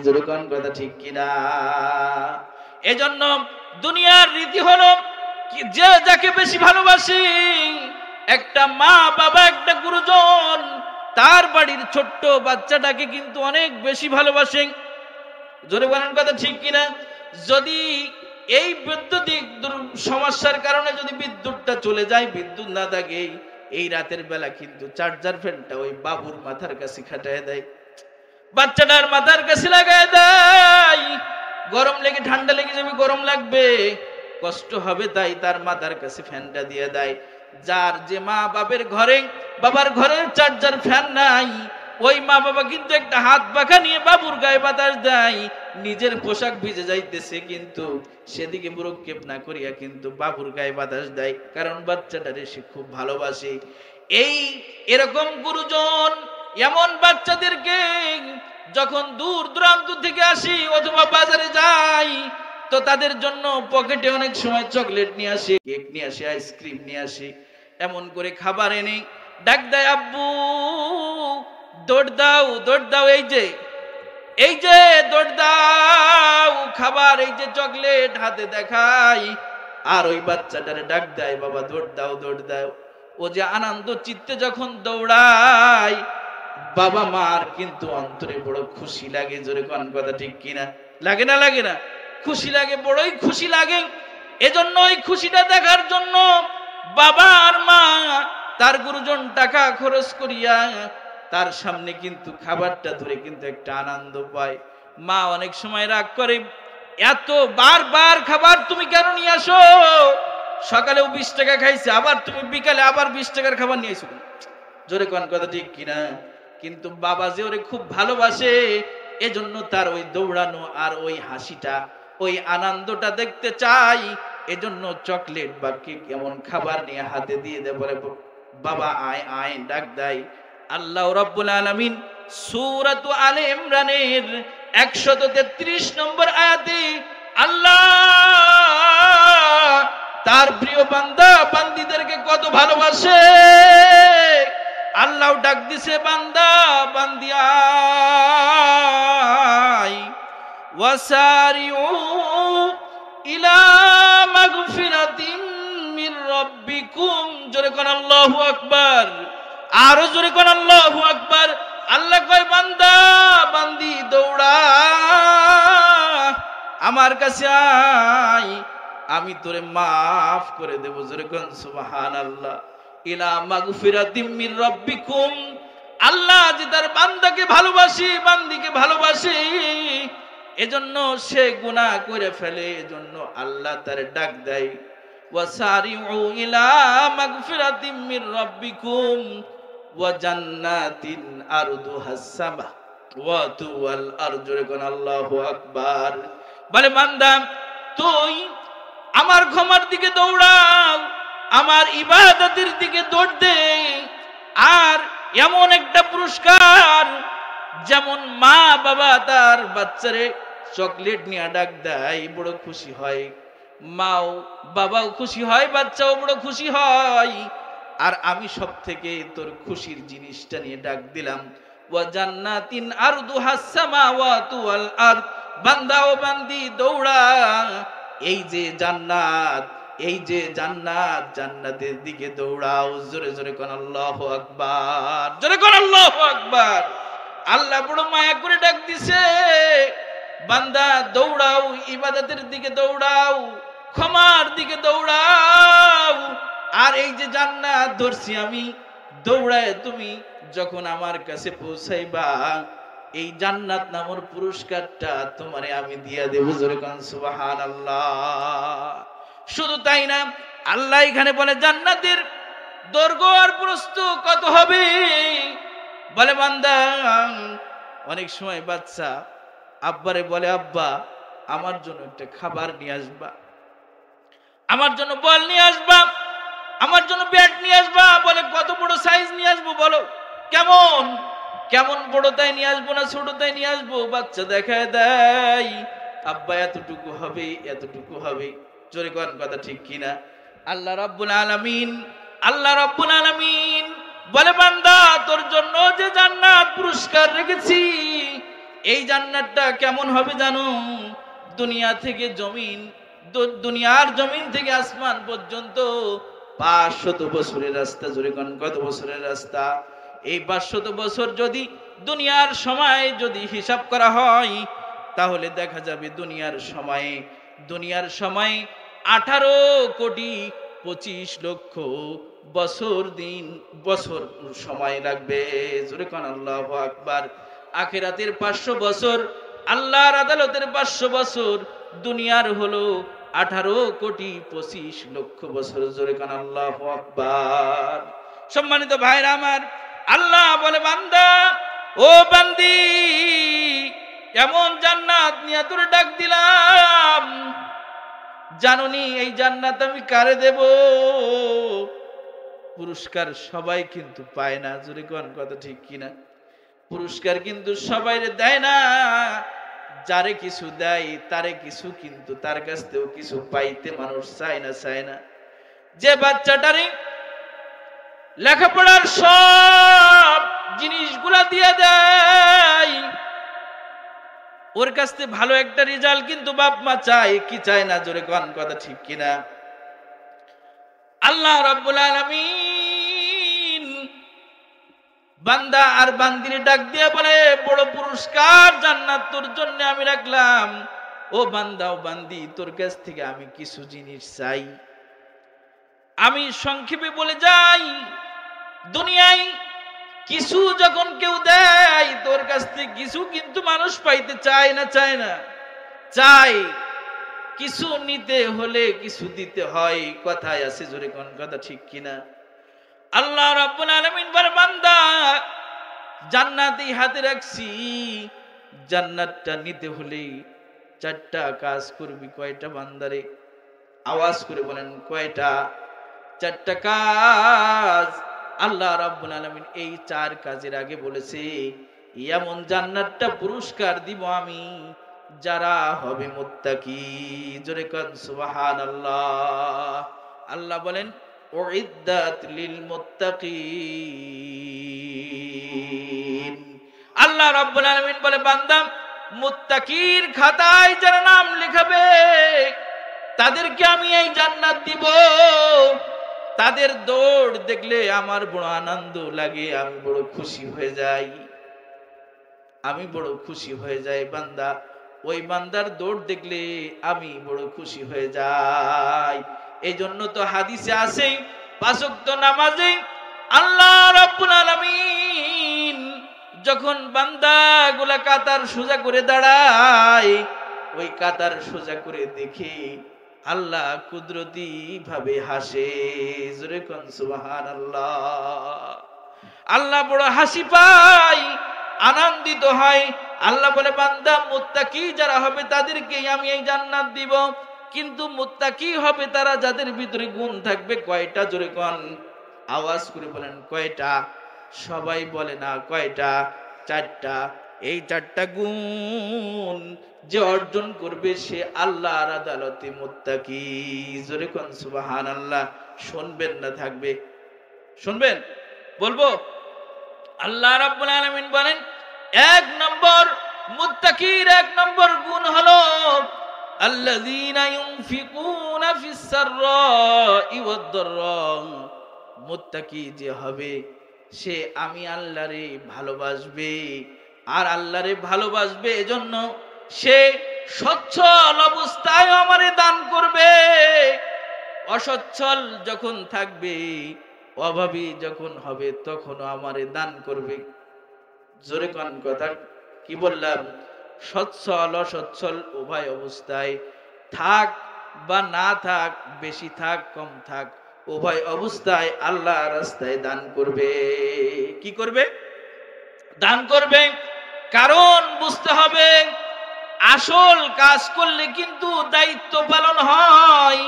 যেরকম কথা ঠিক কিনা? এজন্য দুনিয়ার রীতি হলো যে যাকে বেশি ভালোবাসে, একটা মা বাবা, একটা গুরুজন তার বাড়ির ছোট্ট বাচ্চাটাকে কিন্তু অনেক বেশি ভালোবাসে, জোরে বলেন কথা ঠিক কিনা? যদি এই বৈদ্যুতিক সমস্যার কারণে যদি বিদ্যুৎটা চলে যায়, বিদ্যুৎ না থাকে, এই রাতের বেলা কিন্তু চার্জার ফ্যানটা ওই বাবুর মাথার কাছে খাটায় দেয়, বাচ্চাটার মাথার কাছে লাগায় দেয়, গরম লেগে ঠান্ডা লেগে যাবে, গরম লাগবে, কষ্ট হবে, তাই তার মাথার কাছে ফ্যানটা দিয়ে দেয়। যার যে মা বাবার ঘরে চার্জার ফ্যান নাই, ওই মা বাবা কিন্তু একটা হাত পাখা নিয়ে বাবুর গায়ে বাতাস দেয়, নিজের পোশাক ভিজে যাইতেছে কিন্তু সেদিকে ভ্রুক্ষেপ না করিয়া কিন্তু বাবুর গায়ে বাতাস দেয়, কারণ বাচ্চাটারে সে খুব ভালোবাসে। এরকম গুরুজন এমন বাচ্চাদেরকে যখন দূর দূরান্ত থেকে আসি অথবা বাজারে যাই, তো তাদের জন্য পকেটে অনেক সময় চকলেট নিয়ে আসে, কেক নিয়ে আসে, আইসক্রিম নিয়ে আসে, এমন করে খাবার এনে ডাক দেয়, আব্বু দৌড় দাও দৌড় দাও, এই যে দৌড় দাও খাবার, এই যে চকলেট হাতে দেখাই, আর ওই বাচ্চাটারে ডাক দেয়, বাবা দৌড় দাও দৌড় দাও। ও যে আনন্দ চিত্তে যখন দৌড়ায়, বাবা মার কিন্তু অন্তরে বড় খুশি লাগে, জোরে কোন কথা ঠিক কিনা? লাগে না লাগে না? খুশি লাগে, বড়ই খুশি লাগে। এজন্য ওই খুশিটা দেখার জন্য বাবা আর মা তার গুরুজন টাকা খরচ করিয়া তার সামনে কিন্তু খাবারটা ধরে কিন্তু একটা আনন্দ পায়। মা অনেক সময় রাগ করে, এত বারবার খাবার তুমি কেন নিয়ে আসো? সকালেও 20 টাকা খাইছে, আবার তুমি বিকালে আবার 20 টাকার খাবার নিয়ে আসো, জোরে কোন কথা ঠিক কিনা? কিন্তু বাবা যে ওরে খুব ভালোবাসে, এজন্য তার ওই দৌড়ানো আর ওই হাসিটা, ওই আনন্দটা দেখতে চাই, এজন্য চকলেট বা কেক এমন খাবার নিয়ে হাতে দিয়ে দেয়, বলে বাবা আয় আয় ডাক দেয়। আল্লাহ রাব্বুল আলামিন সূরাত আলে ইমরানের 133 নম্বর আয়াতে আল্লাহ তার প্রিয় বান্দা বান্দীদেরকে কত ভালোবাসে। আল্লাহ ডাক দিছে, বান্দা বান্দিয়াই ওয়াসারিউ ইলা মাগফিরাতিন মির রাব্বিকুম, জোরে কোন আল্লাহু আকবার, আরো জোরে কোন আল্লাহু আকবার। আল্লাহ কয়, বান্দা বান্দি দৌড়া আমার কাছে আয়, আমি তোরে মাফ করে দেব, জোরে কোন সুবহানাল্লাহ। ইলা মাগফিরাতিম মির রাব্বিকুম, আল্লাহ যে তার বান্দাকে ভালোবাসে, বান্দিকে ভালোবাসে, এজন্য সে গুনাহ করে ফেলে, এজন্য আল্লাহ তার ডাক দেয়, ওয়াসারিউ ইলা মাগফিরাতিম মির রাব্বিকুম ওয়া জান্নাতিন আরদুহাস সামাওয়াতু ওয়াল আরদু, আল্লাহু আকবার। বলে বান্দা তুই আমার ক্ষমার দিকে দৌড়াও, আমার ইবাদতের দিকে দৌড় দে। আর এমন একটা পুরস্কার, যেমন মা বাবা তার বাচ্চারে চকলেট নিয়ে ডাক দেয়, বড় খুশি হয়, মাও বাবাও খুশি হয়, বাচ্চাও বড় খুশি হয়। আর আমি সব থেকে তোর খুশির জিনিসটা নিয়ে ডাক দিলাম, ওয়া জান্নাতিন আরদুহাস সামাওয়াতু ওয়াল আরদ। বান্দা ও বান্দি দৌড়া, এই যে জান্নাত, এই যে জান্নাত, জান্নাতের দিকে দৌড়াও। জোরে জোরে কোন আল্লাহু আকবার, জোরে কোন আল্লাহু আকবার। আল্লাহ বড় মায়া করে ডাক দিছে, বান্দা দৌড়াও, ইবাদতের দিকে দৌড়াও, ক্ষমার দিকে দৌড়াও। আর এই যে জান্নাত ধরছি আমি, দৌড়ায় তুমি যখন আমার কাছে পৌঁছাইবা, এই জান্নাত নামের পুরস্কারটা তোমারে আমি দিয়া দেব। জোরে কোন সুবহানাল্লাহ। শুধু তাই না, আল্লাহ এখানে বলে জান্নাতের দৈর্ঘ্য আর প্রস্থ কত হবে। বলে বান্দা, অনেক সময় বাচ্চা আব্বারে বলে, আব্বা আমার জন্য একটা খাবার নিয়ে আসবা, আমার জন্য বল নিয়ে আসবা, আমার জন্য ব্যাট নিয়ে আসবা। বলে কত বড় সাইজ নিয়ে আসবো বলো, কেমন কেমন বড় তাই নিয়ে আসবো না ছোট তাই নিয়ে আসবো? বাচ্চা দেখায় দেয়, আব্বা এতটুকু হবে, এতটুকু হবে। জোরে কোন কথা ঠিক কিনা? আল্লাহ রাব্বুল আলামিন, আল্লাহ রাব্বুল আলামিন বলে বান্দা তোর জন্য যে জান্নাত পুরস্কার রেখেছি, এই জান্নাতটা কেমন হবে জানো? দুনিয়া থেকে জমিন, দুনিয়ার জমিন থেকে আসমান পর্যন্ত 500 বছরের রাস্তা। জোরে কোন কত বছরের রাস্তা? এই 500 বছর যদি দুনিয়ার সময় যদি হিসাব করা হয়, তাহলে দেখা যাবে দুনিয়ার সময় 18,25,00,000 বছর দিন বছর সময় লাগবে। জোরে কোন আল্লাহু আকবার। আখিরাতের 500 বছর, আল্লাহর আদালতের 500 বছর, দুনিয়ার হলো 18,25,00,000 বছর। জোরে কোন আল্লাহু আকবার। সম্মানিত ভাইরা আমার, আল্লাহ বলে বান্দা ও বান্দি, এমন জান্নাত নিয়ে তোরে ডাক দিলাম, জানোনি এই জান্নাত আমি কারে দেব? পুরস্কার সবাই কিন্তু পায় না। জোরে কোন কথা ঠিক কিনা? পুরস্কার কিন্তু সবাই দেয় না। যারে কিছু দেয় তারে কিছু, কিন্তু তার কাছ থেকেও কিছু পাইতে মানুষ চায় না। যে বাচ্চাটারে লেখাপড়ার সব জিনিসগুলা দিয়ে দেয়, ওর কাছ থেকে ভালো একটা রেজাল্ট কিন্তু বাপ মা চায় কি চায় না? জোরে কোন কথা ঠিক কিনা? আল্লাহ রাব্বুল আলামিন বান্দা আর বান্দিরে ডাক দিয়ে বলে, বড় পুরস্কার জান্নাত তোর জন্য আমি রাখলাম। ও বান্দা ও বান্দি, তোর কাছ থেকে আমি কিছু জিনিস চাই। আমি সংক্ষেপে বলে যাই, দুনিয়ায় কিছু যখন কেউ দেয় তোর কাছ থেকে কিছু কিন্তু মানুষ পাইতে চায় না চায়। কিছু নিতে হলে কিছু দিতে হয়, কথায় আছে। জোরে কোন কথা ঠিক কিনা? আল্লাহ রাব্বুল আলামিন বলে বান্দা জান্নাত হাতে রাখছি, জান্নাতটা নিতে হলে 4টা কাজ করবি। কয়টা বান্দারে? আওয়াজ করে বলেন কয়টা? 4টা কাজ। আল্লাহ রাব্বুল আলামিন এই 4 কাজের আগে বলেছে, এমন জান্নাতটা পুরস্কার দিব আমি যারা হবে মুত্তাকি। জোরে কোন সুবহানাল্লাহ। আল্লাহ বলেন উইদ্দাত লিল মুত্তাকিন। আল্লাহ রাব্বুল আলামিন বলে বান্দা মুত্তাকির খাতায় যারা নাম লেখাবে তাদেরকে আমি এই জান্নাত দিব। তাদের দৌড় দেখলে আমার বড় আনন্দ লাগে, আমি বড় খুশি হয়ে যাই। বান্দা ওই বান্দার দৌড় দেখলে আমি বড় খুশি হয়ে যাই। এই জন্য তো হাদিসে আছে, 5 ওয়াক্ত নামাজে আল্লাহ রাব্বুল আলামিন যখন বান্দাগুলা কাতার সোজা করে দাঁড়ায়, ওই কাতার সোজা করে দেখে আল্লাহ কুদরতি ভাবে হাসে। জোরে কোন সুবহানাল্লাহ। আল্লাহ বড় হাসি পায় আনন্দিত হয়। আল্লাহ বলে বান্দা মুত্তাকি যারা হবে তাদেরকেই আমি এই জান্নাত দিব। কিন্তু মুত্তাকি হবে তারা যাদের ভিতরে গুণ থাকবে কয়টা? জোরে কোন, আওয়াজ করে বলেন কয়টা? সবাই বলে না কয়টা? 4টা। এই 4টা গুণ যে অর্জন করবে সে আল্লাহর আদালতে মুত্তাকি। জোরে কোন সুবহানাল্লাহ। শুনবেন না থাকবে? শুনবেন? বলবো? আল্লাহ রাব্বুল আলামিন বলেন 1 নম্বর মুত্তাকির 1 নম্বর গুণ হলো আল্লাযীনা ইউনফিকুনা ফিস সাররাই ওয়াদ দাররা। মুত্তাকি যে হবে সে আমি আল্লাহরে ভালোবাসবে, আর আল্লাহরে ভালোবাসবে এজন্য সে সচ্ছল অবস্থায় আমারে দান করবে, অসচ্ছল যখন থাকবে, অভাবী যখন হবে তখনও আমারে দান করবে। জোরে কোন কথা কি বললাম? সচ্ছল অসচ্ছল উভয় অবস্থায় থাক বা না থাক, বেশি থাক কম থাক, উভয় অবস্থায় আল্লাহ রাস্তায় দান করবে। কি করবে? দান করবে। কারণ বুঝতে হবে আসল কাজ করলে কিন্তু দায়িত্ব পালন হয়,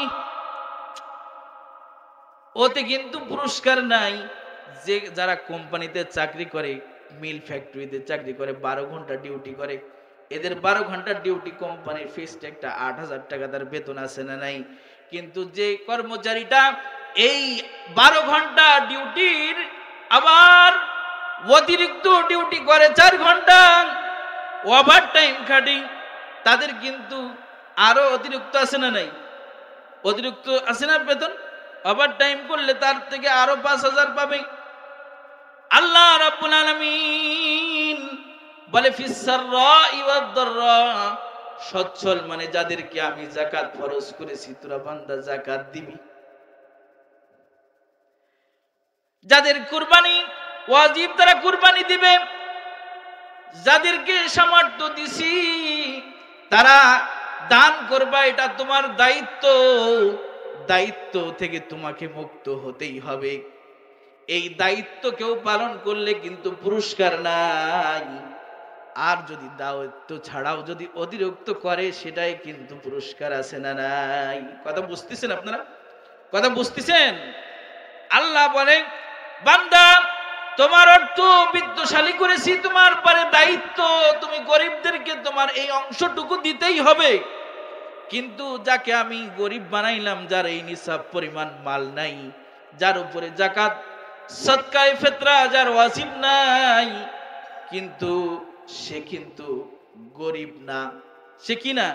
ওতে কিন্তু পুরস্কার নাই। যে যারা কোম্পানিতে চাকরি করে, মিল ফ্যাক্টরিতে চাকরি করে, 12 ঘন্টা ডিউটি করে, এদের 12 ঘন্টার ডিউটি কোম্পানির ফিক্সড একটা 8,000 টাকা তার বেতন আছে না নাই? কিন্তু যে কর্মচারীটা এই 12 ঘন্টা ডিউটির আবার অতিরিক্ত ডিউটি করে 4 ঘন্টা ওভার টাইম খাটি, তাদের কিন্তু আরো অতিরিক্ত আছে না নাই? অতিরিক্ত আছে না বেতন? ওভার টাইম করলে তার থেকে আরো 5,000 পাবে। আল্লাহ রাব্বুল আলামিন বলে ফিস সাররাই ওয়াদ দাররা, সচ্ছল মানে যাদেরকে আমি যাকাত ফরজ করেছি তোরা বান্দা যাকাত দিবি, যাদের কুরবানি ওয়াজিব তারা কুরবানি দিবে, যাদেরকে সামর্থ্য দিছি তারা দান করবা, এটা তোমার দায়িত্ব। দায়িত্ব থেকে তোমাকে মুক্ত হতেই হবে। এই দায়িত্ব কেউ পালন করলে কিন্তু পুরস্কার নাই, আর যদি দায়িত্ব ছাড়াও যদি অতিরিক্ত করে সেটাই কিন্তু পুরস্কার আছে না নাই? কথা বুঝতেছেন আপনারা? কথা বুঝতেছেন? আল্লাহ বলে বান্দা তোমার অর্থ বিত্তশালী করেছি, তোমার পরে দায়িত্ব তুমি গরিবদেরকে তোমার এই অংশটুকু দিতেই হবে। কিন্তু যাকে আমি গরিব বানাইলাম, যার এই নিসাব পরিমাণ মাল নাই, যার উপরে যাকাত সদকায়ে ফিতরা যার ওয়াজিব নাই, কিন্তু সে কিন্তু গরিব না, সে কি না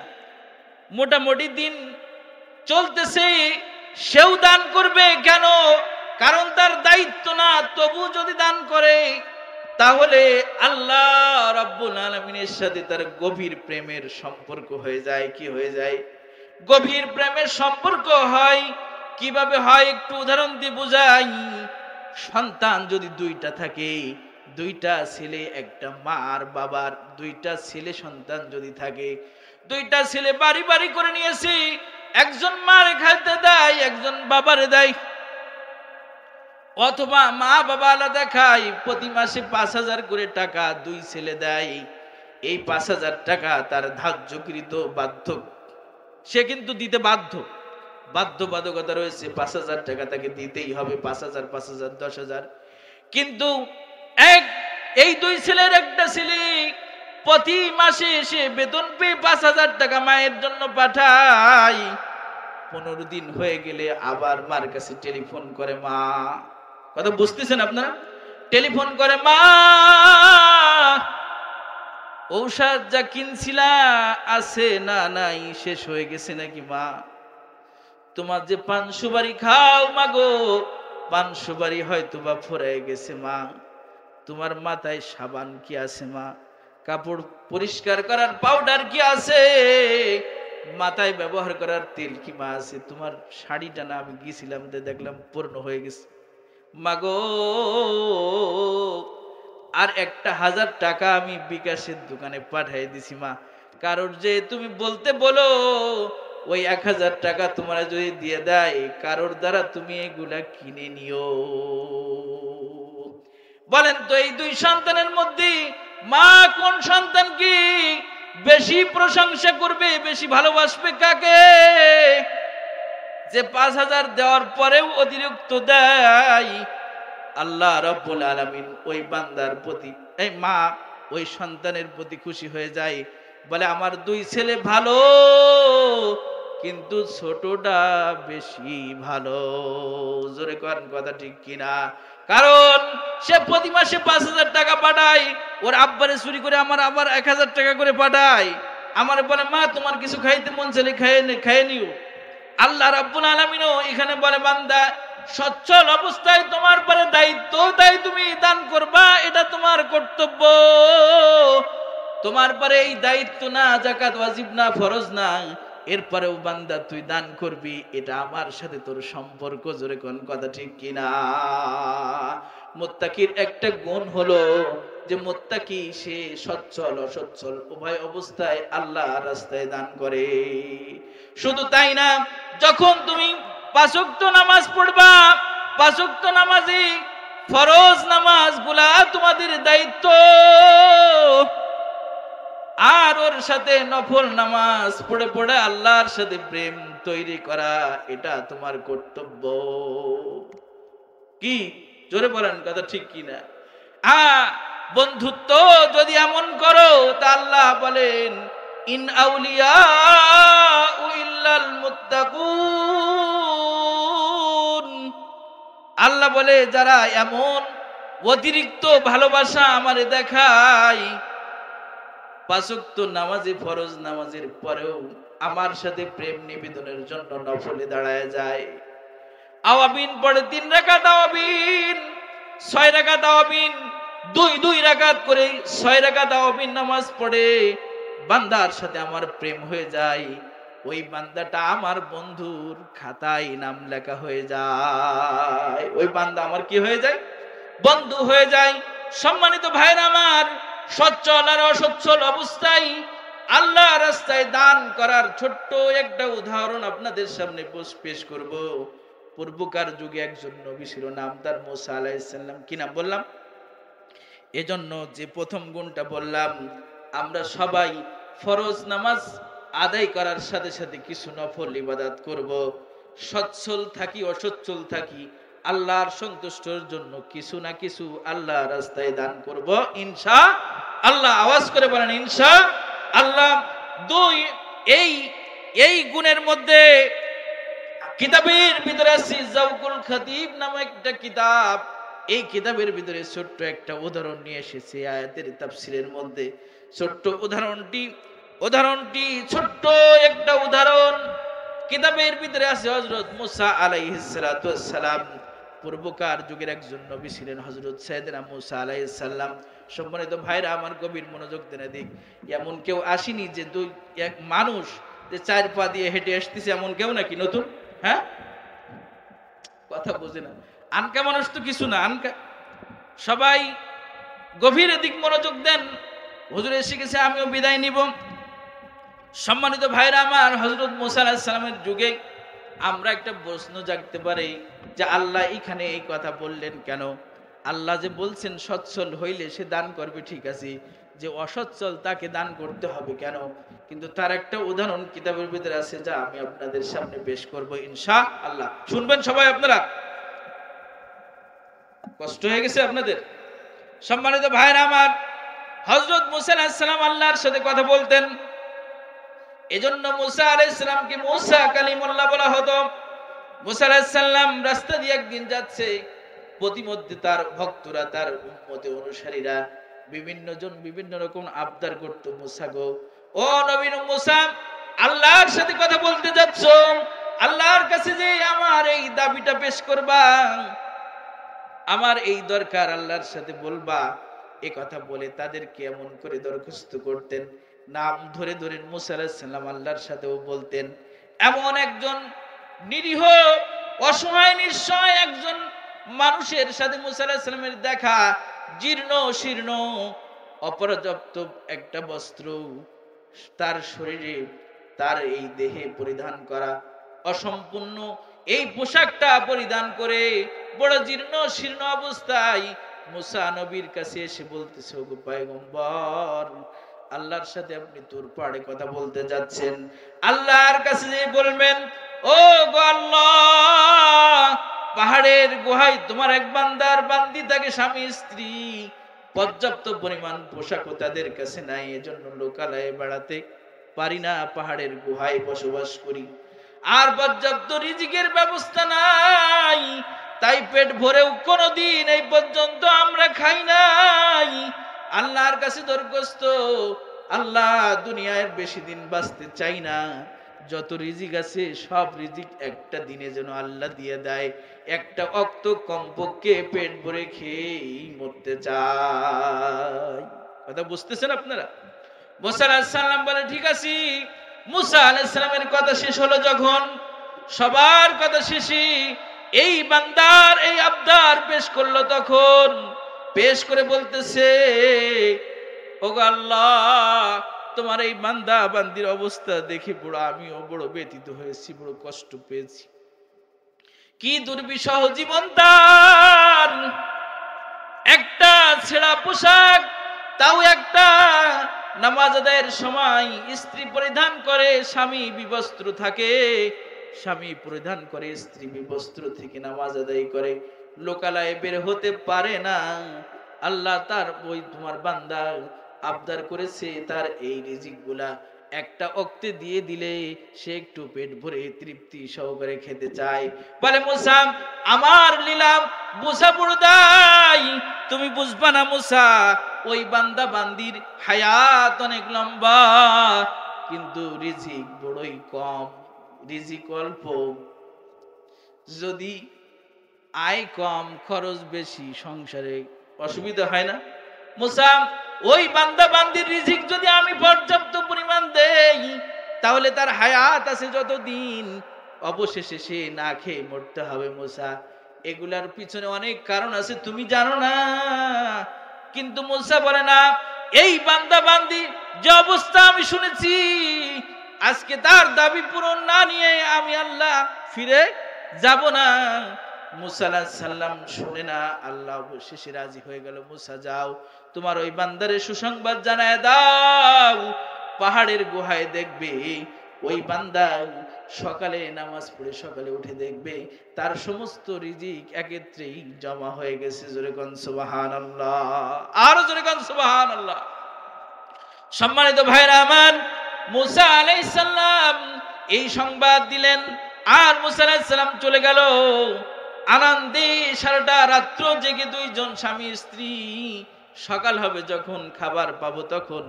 মোটামুটি দিন চলতেছে, সেও দান করবে। কেন? কারণ তার দায়িত্ব না, তবু যদি দান করে তাহলে আল্লাহ রাব্বুল আলামিনের সাথে তার গভীর প্রেমের সম্পর্ক হয়ে যায়। কি হয়ে যায়? গভীর প্রেমের সম্পর্ক হয়। কিভাবে হয় একটু উদাহরণ দিয়ে বুঝাই। সন্তান যদি 2টা থাকে, 2টা ছেলে, একটা মা আর বাবার, 2টা ছেলে সন্তান যদি থাকে, 2টা ছেলে বাড়ি বাড়ি করে নিয়েছে, একজন মারে খাইতে দেয়, একজন বাবারে দেয়, অথবা মা বাবা আলাদা খায়, প্রতি মাসে 5,000 করে টাকা 2 ছেলে দেয়। এই 5,000 টাকা তার ধার্যকৃত বাধ্য, সে কিন্তু দিতে বাধ্যবাধকতা রয়েছে, 5,000 টাকা তাকে দিতেই হবে। 5,000 5,000 10,000। কিন্তু এই 2 ছেলের একটা ছেলে প্রতি মাসে সে বেতন পেয়ে 5,000 টাকা মায়ের জন্য পাঠায়। 15 দিন হয়ে গেলে আবার মার কাছে টেলিফোন করে, মা, কথা বুঝতেছেন আপনারা? টেলিফোন করে, মা ঔষধ যা কিনছিলা আছে না নাই, শেষ হয়ে গেছে নাকি? মা তোমার যে পান সুপারি খাও, মাগো পান সুপারি হয়তো বা ফুরায় গেছে। মা তোমার মাথায় সাবান কি আছে? মা কাপড় পরিষ্কার করার পাউডার কি আছে? মাথায় ব্যবহার করার তেল কি মা আছে? তোমার শাড়িটা না আমি গিয়েছিলাম, দেখলাম পুরনো হয়ে গেছে। মাগো আর 1,000 টাকা আমি বিকাশের দোকানে পাঠিয়ে দিছি মা, কারোর যে তুমি বলতে বলো ওই 1,000 টাকা তোমার যদি দিয়ে দেয়, কারোর দ্বারা তুমি এগুলা কিনে নিও। বলেন তো এই 2 সন্তানের মধ্যে মা কোন সন্তান কি বেশি প্রশংসা করবে, বেশি ভালোবাসবে কাকে? যে 5,000 দেওয়ার পরেও অতিরিক্ত দেয়। আল্লাহ রাব্বুল আলামিন ওই বান্দার প্রতি, এই মা ওই সন্তানের প্রতি খুশি হয়ে যায়, বলে আমার 2 ছেলে ভালো, কিন্তু ছোটটা বেশি ভালো। জোরে করেন কথা ঠিক কিনা? কারণ সে প্রতি মাসে 5,000 টাকা পাঠায়, ওর আব্বারে চুরি করে আমার আবার 1,000 টাকা করে পাঠায়। আমার বলে মা তোমার কিছু খাইতে মন চাইলে খেয়ে নিও। আল্লাহ রাব্বুল আলামিনও এখানে বলে বান্দা সচ্ছল অবস্থায় তোমার পরে দায়িত্ব, তাই তুমি দান করবা, এটা তোমার কর্তব্য। তোমার পরে এই দায়িত্ব না, যাকাত ওয়াজিব না, ফরজ না, এরপরেও বান্দা তুই দান করবি, এটা আমার সাথে তোর সম্পর্ক। জোরে কোন কথা ঠিক কিনা? মুত্তাকির একটা গুণ হলো যে মুত্তাকি সে সচ্ছল অসচ্ছল উভয় অবস্থায় আল্লাহর রাস্তায় দান করে। শুধু তাই না, যখন তুমি 5 ওয়াক্ত নামাজ পড়বা, 5 ওয়াক্ত নামাজি ফরজ নামাজগুলা তোমাদের দায়িত্ব, আর ওর সাথে নফল নামাজ পড়ে পড়ে আল্লাহর সাথে প্রেম তৈরি করা, এটা তোমার কর্তব্য। কি জোরে বলেন কথা ঠিক কিনা? বন্ধুত্ব যদি এমন করো তা আল্লাহ বলেন ইন আউলিয়া ইল্লাল মুত্তাকুন। আল্লাহ বলে যারা এমন অতিরিক্ত ভালোবাসা আমারে দেখায়, 5 ওয়াক্ত নামাজি ফরজ নামাজের পরেও আমার সাথে প্রেম নিবেদনের জন্য নফলে দাঁড়ায় যায়। আওয়াবিন পড়ে 3 রাকাত আওয়াবিন, 6 রাকাত আওয়াবিন, 2 রাকাত করে 6 রাকাত আওয়াবিন নামাজ পড়ে বান্দার সাথে আমার প্রেম হয়ে যায়। ওই বান্দাটা আমার বন্ধুর খাতায় নাম লেখা হয়ে যায়। ওই বান্দা আমার কি হয়ে যায়? বন্ধু হয়ে যায়। সম্মানিত ভাইরা আমার, সচ্ছল আর অসচ্ছল অবস্থায় আল্লাহ রাস্তায় দান করার ছোট্ট একটা উদাহরণ আপনাদের সামনে পেশ করব। পূর্বকার যুগে একজন নবী ছিল, নাম তার মুসা আলাইহিস সালাম। কি নাম বললাম? এজন্য যে প্রথম গুণটা বললাম, আমরা সবাই ফরজ নামাজ আদায় করার সাথে সাথে কিছু নফল ইবাদত করব। সচ্ছল থাকি অসচ্ছল থাকি, আল্লাহর সন্তুষ্টির জন্য কিছু না কিছু আল্লাহ রাস্তায় দান করব ইনশাআল্লাহ। আওয়াজ করে বলেন ইনশাআল্লাহ। 2 এই গুণের মধ্যে কিতাবের ভিতরে আছে জাওকুল খাতিব নামে একটা কিতাব। এই কিতাবের ভিতরে ছোট্ট একটা উদাহরণ নিয়ে এসেছে আয়াতের তাফসীরের মধ্যে। ছোট্ট উদাহরণটি ছোট্ট একটা উদাহরণ। কিতাবের ভিতরে আছে হযরত মুসা আলাইহিস সালাতু ওয়াস সালাম, পূর্বকার যুগের একজন নবী ছিলেন হযরত সাইয়েদনা মুসা আলাইহিস সালাম। সম্মানিত ভাইরা আমার, গভীর মনোযোগ দেন। দিক এমন কেউ আসেনি যে এক মানুষ যে 4 পা দিয়ে হেঁটে আসতেছে, এমন কেউ নাকি নতুন? হ্যাঁ, কথা বুঝে না। আনকা মানুষ তো কিছু না, আনকা সবাই গভীর দিক মনোযোগ দেন। হুজুর এসে গেছে, আমিও বিদায় নিব। সম্মানিত ভাইরা আমার, হযরত মুসা আলাইহিস সালামের যুগে আমরা একটা প্রশ্ন জাগতে পারি যে আল্লাহ এখানে এই কথা বললেন কেন? আল্লাহ যে বলছেন সচ্ছল হইলে সে দান করবে, ঠিক আছে, যে অসচ্ছল তাকে দান করতে হবে কেন? কিন্তু তার একটা উদাহরণ কিতাবের ভিতরে আছে, যা আমি আপনাদের সামনে পেশ করব ইনশাআল্লাহ। শুনবেন সবাই আপনারা? কষ্ট হয়ে গেছে আপনাদের? সম্মানিত ভাইরা আমার, হযরত মুসা আলাইহিস সালাম আল্লাহর সাথে কথা বলতেন। এজন্য মুসা আলাইহিস সালামকে মুসা কালিমুল্লাহ বলা হতো। মুসা আলাইহিস সালাম রাস্তা দিয়ে একদিন যাচ্ছে, প্রতিমধ্যে তার ভক্তরা, তার উম্মতে অনুসারীরা বিভিন্ন রকম আবদার করত, মুসা গো, ও নবী মুসা, আল্লাহর সাথে কথা বলতে যাচ্ছ, আল্লাহর কাছে যে আমার এই দাবিটা পেশ করবা, আমার এই দরকার, আল্লাহর সাথে বলবা, এ কথা বলে তাদেরকে এমন করে দরখাস্ত করতেন, নাম ধরে ধরে মুসা আলাইহিস সালাম আল্লাহর সাথেও বলতেন। এমন একজন নিরীহ অসহায় নিঃসহায় একজন মানুষের সাথে মুসা আলাইহিস সালামের দেখা, জীর্ণ শীর্ণ অপর্যাপ্ত একটা বস্ত্র তার শরীরে, তার এই দেহে পরিধান করা, অসম্পূর্ণ এই পোশাকটা পরিধান করে বড় জীর্ণ শীর্ণ অবস্থায় মুসা নবীর কাছে এসে বলতেছে, ওগো পয়গম্বর, আল্লাহর সাথে আপনি তোর পাড়ে কথা বলতে যাচ্ছেন, আল্লাহর কাছে যে বলবেন, ও গো আল্লাহ, পাহাড়ের গুহায় তোমার এক বান্দার বান্দি থাকে, স্বামী স্ত্রী, পর্যাপ্ত পরিমাণ পোশাকও তাদের কাছে নাই, এজন্য লোকালয়ে বেড়াতে পারি না, পাহাড়ের গুহায় বসবাস করি, আর পর্যাপ্ত রিজিকের ব্যবস্থা নাই, তাই পেট ভরেও কোনোদিন এই পর্যন্ত আমরা খাই নাই। আল্লাহর কাছে দরখাস্ত, আল্লাহ, দুনিয়ায় বেশি দিন বাঁচতে চাই না, যত রিজিক আছে সব রিজিক একটা দিনে যেন আল্লাহ দিয়ে দেয়, একটা অক্ত কমপক্ষে পেট ভরে খেয়েই মরতে চাই। কথা বুঝতেছেন আপনারা? মুসা আলাইহিস সালাম বলে, ঠিক আছে। মুসা আলাইহিস সালামের কথা শেষ হলো যখন, সবার কথা শেষে এই বান্দার এই আবদার পেশ করলো, তখন পেশ করে বলতেছে, ওগো আল্লাহ, তোমার এই বান্দা বান্দির অবস্থা দেখে আমিও বড় ব্যথিত হয়েছি, বড় কষ্ট পেয়েছি। কি দুর্বিষহ জীবন তার, একটা ছেঁড়া পোশাক, তাও একটা নামাজ আদায়ের সময় স্ত্রী পরিধান করে, স্বামী বিবস্ত্র থাকে, স্বামী পরিধান করে, স্ত্রী বিবস্ত্র থেকে নামাজ আদায় করে, লোকালয়ে বের হতে পারে না। আল্লাহ তার ওই তোমার বান্দা আবদার করেছে, তার এই রিজিক গুলা একটা অক্তে দিয়ে দিলে সে একটু পেট ভরে তৃপ্তি সহকারে খেতে চায়। বলে, মুসা, আমার লীলা বুঝা বুড়দাই, তুমি বুঝবা না মুসা, ওই বান্দা বান্দির হায়াত অনেক লম্বা, কিন্তু রিজিক বড়ই কম, রিজিক অল্প, যদি আয় কম খরচ বেশি, সংসারে অসুবিধা হয় না। মুসা, ওই বান্দা বান্দির রিজিক যদি আমি পর্যাপ্ত পরিমাণ দেই, তাহলে তার হায়াত আছে যতদিন, অবশেষে সে না খেয়ে মরতে হবে। মুসা, এগুলার পিছনে অনেক কারণ আছে, তুমি জানো না। কিন্তু মুসা বলে না, এই বান্দা বান্দি যে অবস্থা আমি শুনেছি, আজকে তার দাবি পূরণ না নিয়ে আমি আল্লাহ ফিরে যাব না। মুসা আলাইহিস সালাম শুনে না, আল্লাহ অবশেষে রাজি হয়ে গেল, মুসা যাও, তোমার ওই বান্দারে সুসংবাদ জানায় দাও, পাহাড়ের গুহায় দেখবে ওই বান্দা সকালে নামাজ পড়ে সকালে উঠে দেখবে তার সমস্ত রিজিক একত্রেই জমা হয়ে গেছে। জোরে কোন সুবহানাল্লাহ, আর জোরে কোন সুবহানাল্লাহ। সম্মানিত ভাইরা আমার, মুসা আলাইহিস সালাম এই সংবাদ দিলেন, আর মুসা আলাইহিস সালাম চলে গেল আনন্দে, সারাটা রাত্র জেগে দুইজন স্বামী স্ত্রী, সকাল হবে যখন খাবার পাবো তখন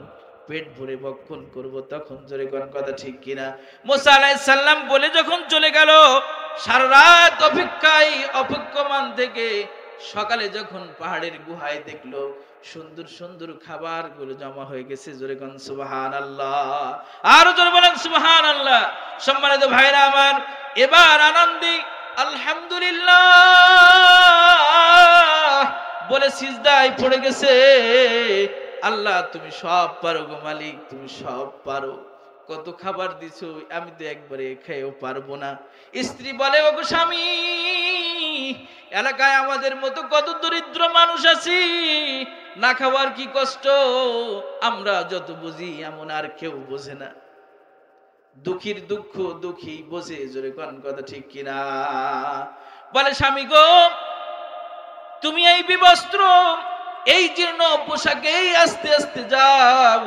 পেট ভরে ভক্ষণ করব, তখন। জোরে কোন কথা ঠিক কিনা? মুসা আলাইহিস সালাম বলে যখন চলে গেল, সারা রাত অপেক্ষায় অপেক্ষমান থেকে সকালে যখন পাহাড়ের গুহায় দেখলো সুন্দর সুন্দর খাবার গুলো জমা হয়ে গেছে। জোরে কোন সুবহানাল্লাহ, আরো জোরে বলেন সুবহানাল্লাহ। সম্মানিত ভাইরা আমার, এবার আনন্দে আলহামদুলিল্লাহ বলে সিজদায় পড়ে গেছে। আল্লাহ, তুমি সব পারো গো মালিক, তুমি সব পারো, কত খাবার দিছো, আমি তো একবারে খেয়েও পারবো না। স্ত্রী বলে, ওগো স্বামী, এলাকায় আমাদের মতো কত দরিদ্র মানুষ আছি, না খাওয়ার কি কষ্ট আমরা যত বুঝি এমন আর কেউ বোঝে না। দুঃখীর দুঃখ দুঃখী বোঝে। জোরে কোন কথা ঠিক কিনা? বলে, স্বামী গো, তুমি এই বিবস্ত্র, এই জীর্ণ পোশাকে আস্তে আস্তে যাও,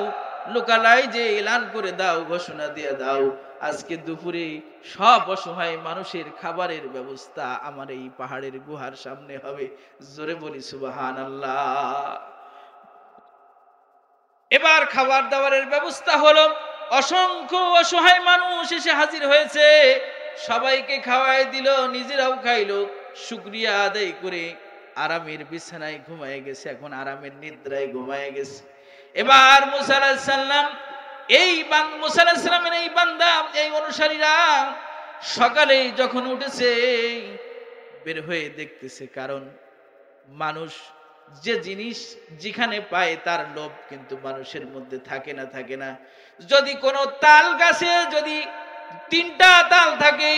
লোকালয় যে এলান করে দাও, ঘোষণা দিয়ে দাও, আজকে দুপুরে সব অসহায় মানুষের খাবারের ব্যবস্থা আমার এই পাহাড়ের গুহার সামনে হবে। জোরে বলি সুবহানাল্লাহ। এবার খাবার দাবারের ব্যবস্থা হলো, অসংখ্য অসহায় মানুষ এসে হাজির হয়েছে, সবাইকে খাওয়াই দিল, নিজেরাও খাইলো, শুকরিয়া আদায় করে আরামের বিছানায় ঘুমায় গেছে, এখন আরামের নিদ্রায় ঘুমায় গেছে। এবার মুসা আলাইহিস সালাম মুসা আলাইহিস সালামের এই বান্দা, এই অনুসারীরা সকালে যখন উঠেছে বের হয়ে দেখতেছে, কারণ মানুষ যে জিনিস যেখানে পায় তার লোভ কিন্তু মানুষের মধ্যে থাকে না। যদি কোনো তাল গাছে যদি 3টা তাল থাকে,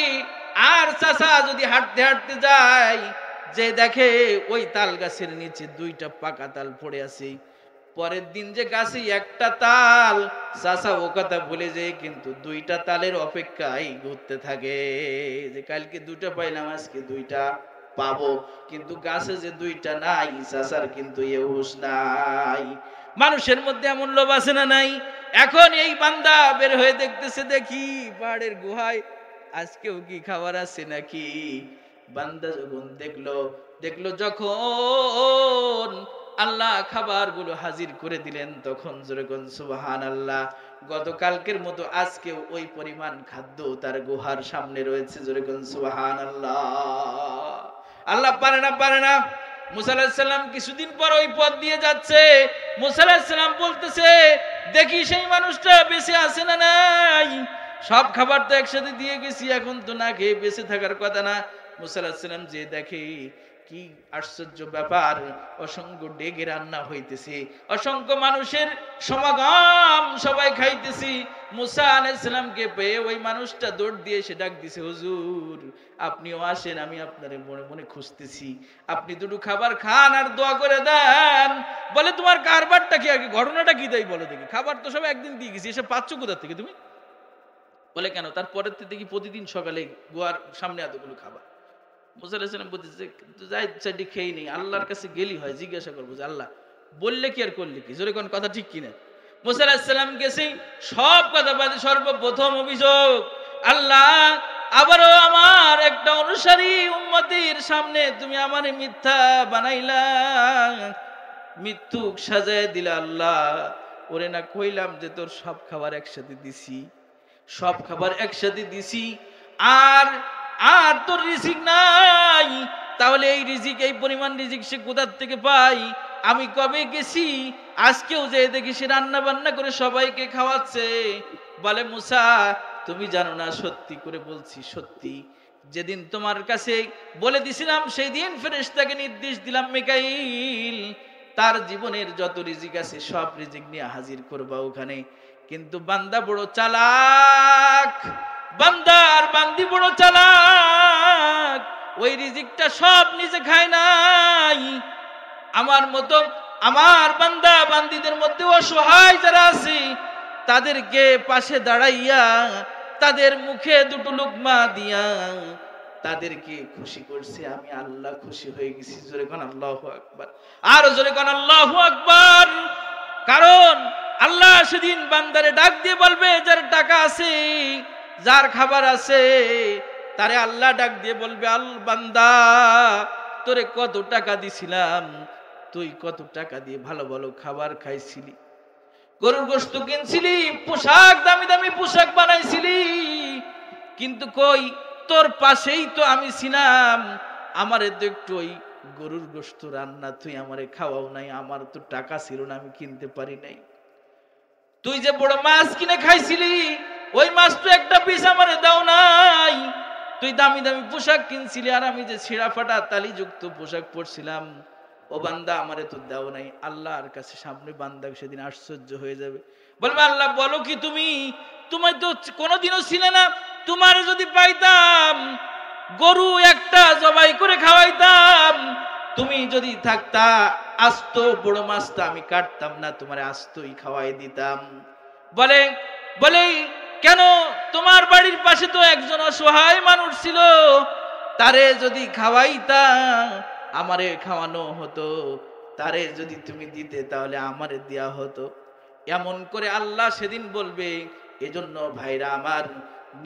আর চাচা যদি হাঁটতে হাঁটতে যায়, যে দেখে ওই তাল গাছের নিচে 2টা পাকা তাল পড়ে আছে। পরের দিন যে গাছে একটা তাল, চাচা ও কথা ভুলে যায়, কিন্তু 2টা তালের অপেক্ষায় ঘুরতে থাকে যে কালকে 2টা পাইলাম, আজকে 2টা পাবো। কিন্তু গাছে যে 2টা নাই, চাচার কিন্তু এ হুঁশ নাই। মানুষের মধ্যে এমন লোভ আছে না নাই? এখন এই বান্দা বের হয়ে দেখতেছে, দেখি পাহাড়ের গুহায় আজকেও কি খাবার আছে নাকি। বান্দা যখন দেখলো যখন আল্লাহ খাবারগুলো হাজির করে দিলেন, তখন জোরে কোন সুবহানাল্লাহ। গতকালকের মতো আজকেও ওই পরিমাণ খাদ্য তার গুহার সামনে রয়েছে, জোরে কোন সুবহানাল্লাহ। আল্লাহ পারে না। মুসা আলাইহিস সালাম কিছুদিন পর ওই পথ দিয়ে যাচ্ছে। মুসা আলাইহিস সালাম বলতেছে, দেখি সেই মানুষটা বেঁচে আছে না নাই। সব খাবার তো একসাথে দিয়ে গেছি, এখন তো না খেয়ে বেঁচে থাকার কথা না। মুসা আলাইহিস সালাম যে দেখে, কি আশ্চর্য ব্যাপার, অসংখ্য ডেগে রান্না হইতেছে, অসংখ্য মানুষের সমাগম, সবাই খাইতেছি। মুসা আলাইহিস সালামকে পেয়ে ওই মানুষটা দৌড় দিয়ে এসে ডাক দিছে, হুজুর আপনিও আসেন, আমি আপনারে মনে মনে খুঁজতেছি, আপনি দুটো খাবার খান আর দোয়া করে দেন। বলে তোমার কারবারটা কি, আগে ঘটনাটা কি তাই বলো দেখি। খাবার তো সব একদিন দিয়ে গেছি, এসে পাচ্ছ কোথা থেকে তুমি? বলে কেন? তারপরের থেকে দেখি প্রতিদিন সকালে গোয়ার সামনে এতগুলো খাবার। মুসা আলাইহিস সালাম বলতেছে, যাই চাইডি খেয়ে নেই, আল্লাহর কাছে গেলি হয়, জিজ্ঞাসা করবো যে আল্লাহ বললে কি আর করলে কি, জোরে কোন কথা ঠিক কিনা। মুসা আলাইহিস সালাম গেছে, সব কথা বাদে সর্বপ্রথম অভিযোগ, আল্লাহ আবারও আমার একটা অনুসারী উম্মতের সামনে তুমি আমারে মিথ্যা বানাইলা, মৃত্যুক সাজায় দিলা। আল্লাহ ওরে না কইলাম যে তোর সব খাবার একসাথে দিছি, সব খাবার একসাথে দিছি, আর আর তোর রিজিক নাই, তাহলে এই রিজিক, এই পরিমাণ রিজিক সে কোথা থেকে পাই? আমি কবে গেছি, আজকেও যে দেখি সে রান্না বান্না করে সবাইকে খাওয়াচ্ছে। বলে মুসা তুমি জানো না, সত্যি করে বলছি, সত্যি যেদিন তোমার কাছে বলে দিছিলাম সেই দিন ফেরেশতাকে নির্দেশ দিলাম, মিকাইল তার জীবনের যত রিজিক আছে সব রিজিক নিয়ে হাজির করবা ওখানে। কিন্তু বান্দা বড় চালাক, বান্দা আর বান্দি বড় চালাক, ওই রিজিকটা সব নিজে খায় নাই। আমার মতো আমার বান্দা বান্দিদের মধ্যে অসহায় যারা আছে তাদেরকে পাশে দাঁড়াইয়া তাদের মুখে দুটো লুকমা দিয়া তাদেরকে খুশি করছে, আমি আল্লাহ খুশি হয়ে গেছি। জোরে কোন আল্লাহু আকবার, আর জোরে কোন আল্লাহু আকবার। কারণ আল্লাহ সেদিন বান্দারে ডাক দিয়ে বলবে, যার টাকা আছে, যার খাবার আছে, তারে আল্লাহ ডাক দিয়ে বলবে, আল বান্দা তোরে কত টাকা দিছিলাম, তুই কত টাকা দিয়ে ভালো ভালো খাবার খাইছিলি, গরুর গোশত কিনছিলি, পোশাক দামি দামি পোশাক বানাইছিলি, কিন্তু কই তোর পাশেই তো আমি ছিলাম, আমারে তো একটু ওই গরুর গোশত রান্না তুই আমারে খাওয়াও নাই, আমার তো টাকা ছিল না, আমি কিনতে পারি নাই। তুই যে বড় মাছ কিনে খাইছিলি, ওই মাছ তো একটা পিস আমারে দাও নাই। তুই দামি দামি পোশাক কিনছিলি, আর আমি যে ছিঁড়া ফাটা তালিযুক্ত পোশাক পরছিলাম, ও বান্দা আমারে তো দাও নাই। আল্লাহর কাছে সামনে বান্দা সেদিন আশ্চর্য হয়ে যাবে, বলবে আল্লাহ বলো কি তুমি তো কোনোদিনও ছিলে না, তোমার যদি পাইতাম গরু একটা জবাই করে খাওয়াইতাম, তুমি যদি থাকতা আস্ত বড় মাছটা আমি কাটতাম না, তোমার আস্তই খাওয়াই দিতাম। বলে বলে কেন? তোমার বাড়ির পাশে তো একজন অসহায় মানুষ ছিল, তারে যদি খাওয়াইতা আমারে খাওয়ানো হতো, তারে যদি তুমি দিতে তাহলে আমারে দেয়া হতো। এমন করে আল্লাহ সেদিন বলবে। এজন্য ভাইরা আমার,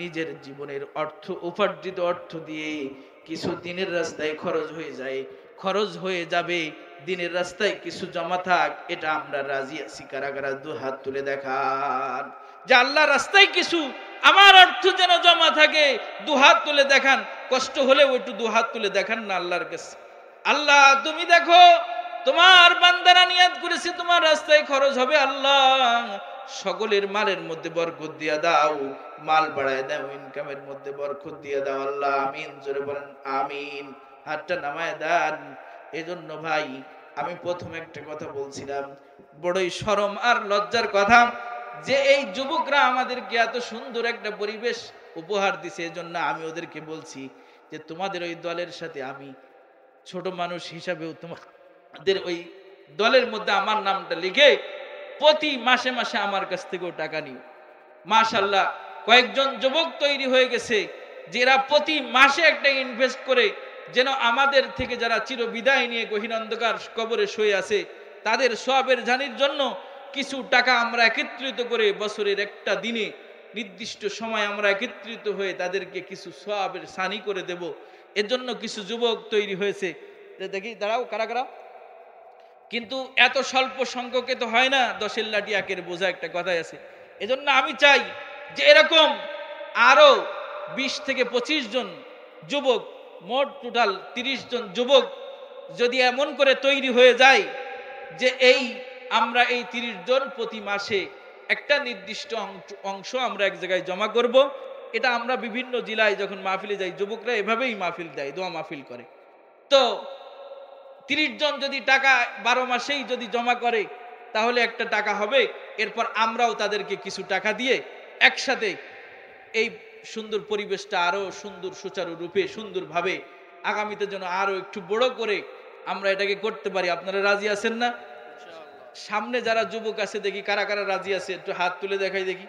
নিজের জীবনের অর্থ, উপার্জিত অর্থ দিয়ে কিছু দিনের রাস্তায় খরচ হয়ে যায়, খরচ হয়ে যাবে, দিনের রাস্তায় কিছু জমা থাক, এটা আমরা রাজি আছি? কারা কারা দু হাত তুলে দেখান যে আল্লাহ রাস্তায় কিছু আমার অর্থ যেন জমা থাকে, দু হাত তুলে দেখান। কষ্ট হলেও একটু দু হাত তুলে দেখান না আল্লাহর কাছে। আল্লাহ তুমি দেখো, তোমার বান্দারা নিয়াত করেছে তোমার রাস্তায় খরচ হবে, আল্লাহ সকলের মালের মধ্যে বরকত দিয়া দাও, মাল বাড়ায় দাও, ইনকামের মধ্যে বরকত দিয়া দাও। আল্লাহ আমিন, জোরে বলেন আমিন, হাতটা নামায় দেন। এজন্য ভাই আমি প্রথম একটা কথা বলছিলাম, বড়ই শরম আর লজ্জার কথা যে এই যুবকরা আমাদেরকে এত সুন্দর একটা পরিবেশ উপহার দিছে। এজন্য আমি ওদেরকে বলছি যে তোমাদের ওই দলের সাথে আমি ছোট মানুষ হিসাবেও তোমাদের ওই দলের মধ্যে আমার নামটা লিখে প্রতি মাসে মাসে আমার কাছ থেকেও টাকা নিও। মাশাআল্লাহ, কয়েকজন যুবক তৈরি হয়ে গেছে যারা প্রতি মাসে একটা ইনভেস্ট করে, যেন আমাদের থেকে যারা চির বিদায় নিয়ে গহীন অন্ধকার কবরে শুয়ে আছে তাদের সওয়াবের জানির জন্য কিছু টাকা আমরা একত্রিত করে বছরের একটা দিনে নির্দিষ্ট সময় আমরা একত্রিত হয়ে তাদেরকে কিছু সওয়াবের সানি করে দেব। এর জন্য কিছু যুবক তৈরি হয়েছে। দেখি দাঁড়াও, কারা কারা। কিন্তু এত স্বল্প সংখ্যকে তো হয় না, 10-এর লাঠি একের বোঝা, একটা কথাই আছে। এজন্য আমি চাই যে এরকম আরো 20 থেকে 25 জন যুবক, মোট টোটাল 30 জন যুবক যদি এমন করে তৈরি হয়ে যায় যে আমরা এই 30 জন প্রতি মাসে একটা নির্দিষ্ট অংশ আমরা এক জায়গায় জমা করব। এটা আমরা বিভিন্ন জেলায় যখন মাহফিলে যাই, যুবকরা এভাবেই মাহফিল দেয়, দোয়া মাহফিল করে। তো 30 জন যদি টাকা 12 মাসেই যদি জমা করে তাহলে একটা টাকা হবে। এরপর আমরাও তাদেরকে কিছু টাকা দিয়ে একসাথে এই সুন্দর পরিবেশটা আরো সুন্দর সুচারু রূপে সুন্দরভাবে আগামীতে যেন আরো একটু বড় করে আমরা এটাকে করতে পারি। আপনারা রাজি আছেন না? সামনে যারা যুবক আছে দেখি কারা কারা রাজি আছে, একটু হাত তুলে দেখাই দেখি।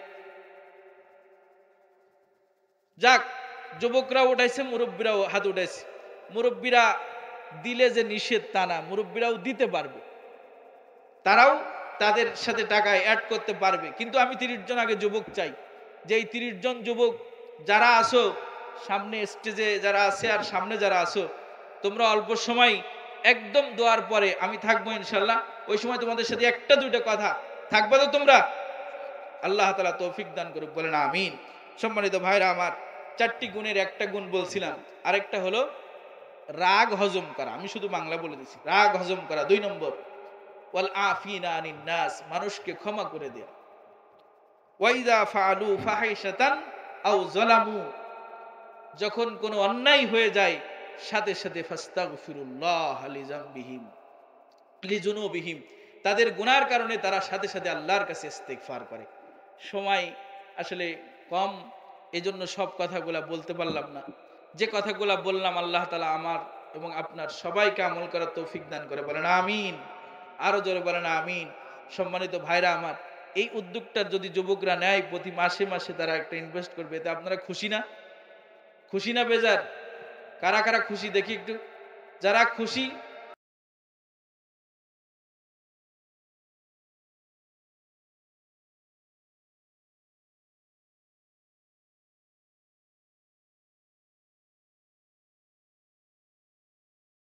যাক, যুবকরা উঠাইছে, মুরব্বীরাও হাত উঠাইছে। মুরব্বীরা দিলে যে নিষেধ তা না, মুরব্বীরাও দিতে পারবে, তারাও তাদের সাথে টাকা অ্যাড করতে পারবে। কিন্তু আমি 30 জন আগে যুবক চাই, যে এই 30 জন যুবক যারা আসো সামনে স্টেজে যারা আছে আর সামনে যারা আসো, তোমরা অল্প সময় একদম দোয়ার পরে আমি থাকবো ইনশাল্লাহ, ওই সময় তোমাদের সাথে একটা দুইটা কথা থাকবে তো তোমরা। আল্লাহ তাআলা তৌফিক দান করুক, বলেন আমিন। সম্মানিত ভাইরা আমার, 4টি গুণের একটা গুণ বলছিলাম, আরেকটা হলো রাগ হজম করা। আমি শুধু বাংলা বলে দিচ্ছি, রাগ হজম করা। 2 নম্বর ওয়াল আফিনা আনিন নাস, মানুষকে ক্ষমা করে দেয়া। ওয়াইদা ফাআলু ফাহিশাতান আও যালামু, যখন কোনো অন্যায় হয়ে যায় সাথে সাথে ফাস্তাগফিরুল্লাহ লিযামবিহিম লিজুনুবিহিম, তাদের গুনার কারণে তারা সাথে সাথে আল্লাহর কাছে ইস্তিগফার করে। সময় আসলে কম, এজন্য সব কথাগুলা বলতে পারলাম না। যে কথাগুলা বললাম আল্লাহ তাআলা আমার এবং আপনার সবাইকে আমল করার তৌফিক দান করে, বলেন আমিন। আরো জোরে বলেন আমিন। সম্মানিত ভাইরা আমার, এই উদ্যোগটা যদি যুবকরা নেয়, প্রতি মাসে মাসে তারা একটা ইনভেস্ট করবে, এতে আপনারা খুশি না? খুশি না বেজার? কারা কারা খুশি দেখি একটু। যারা খুশি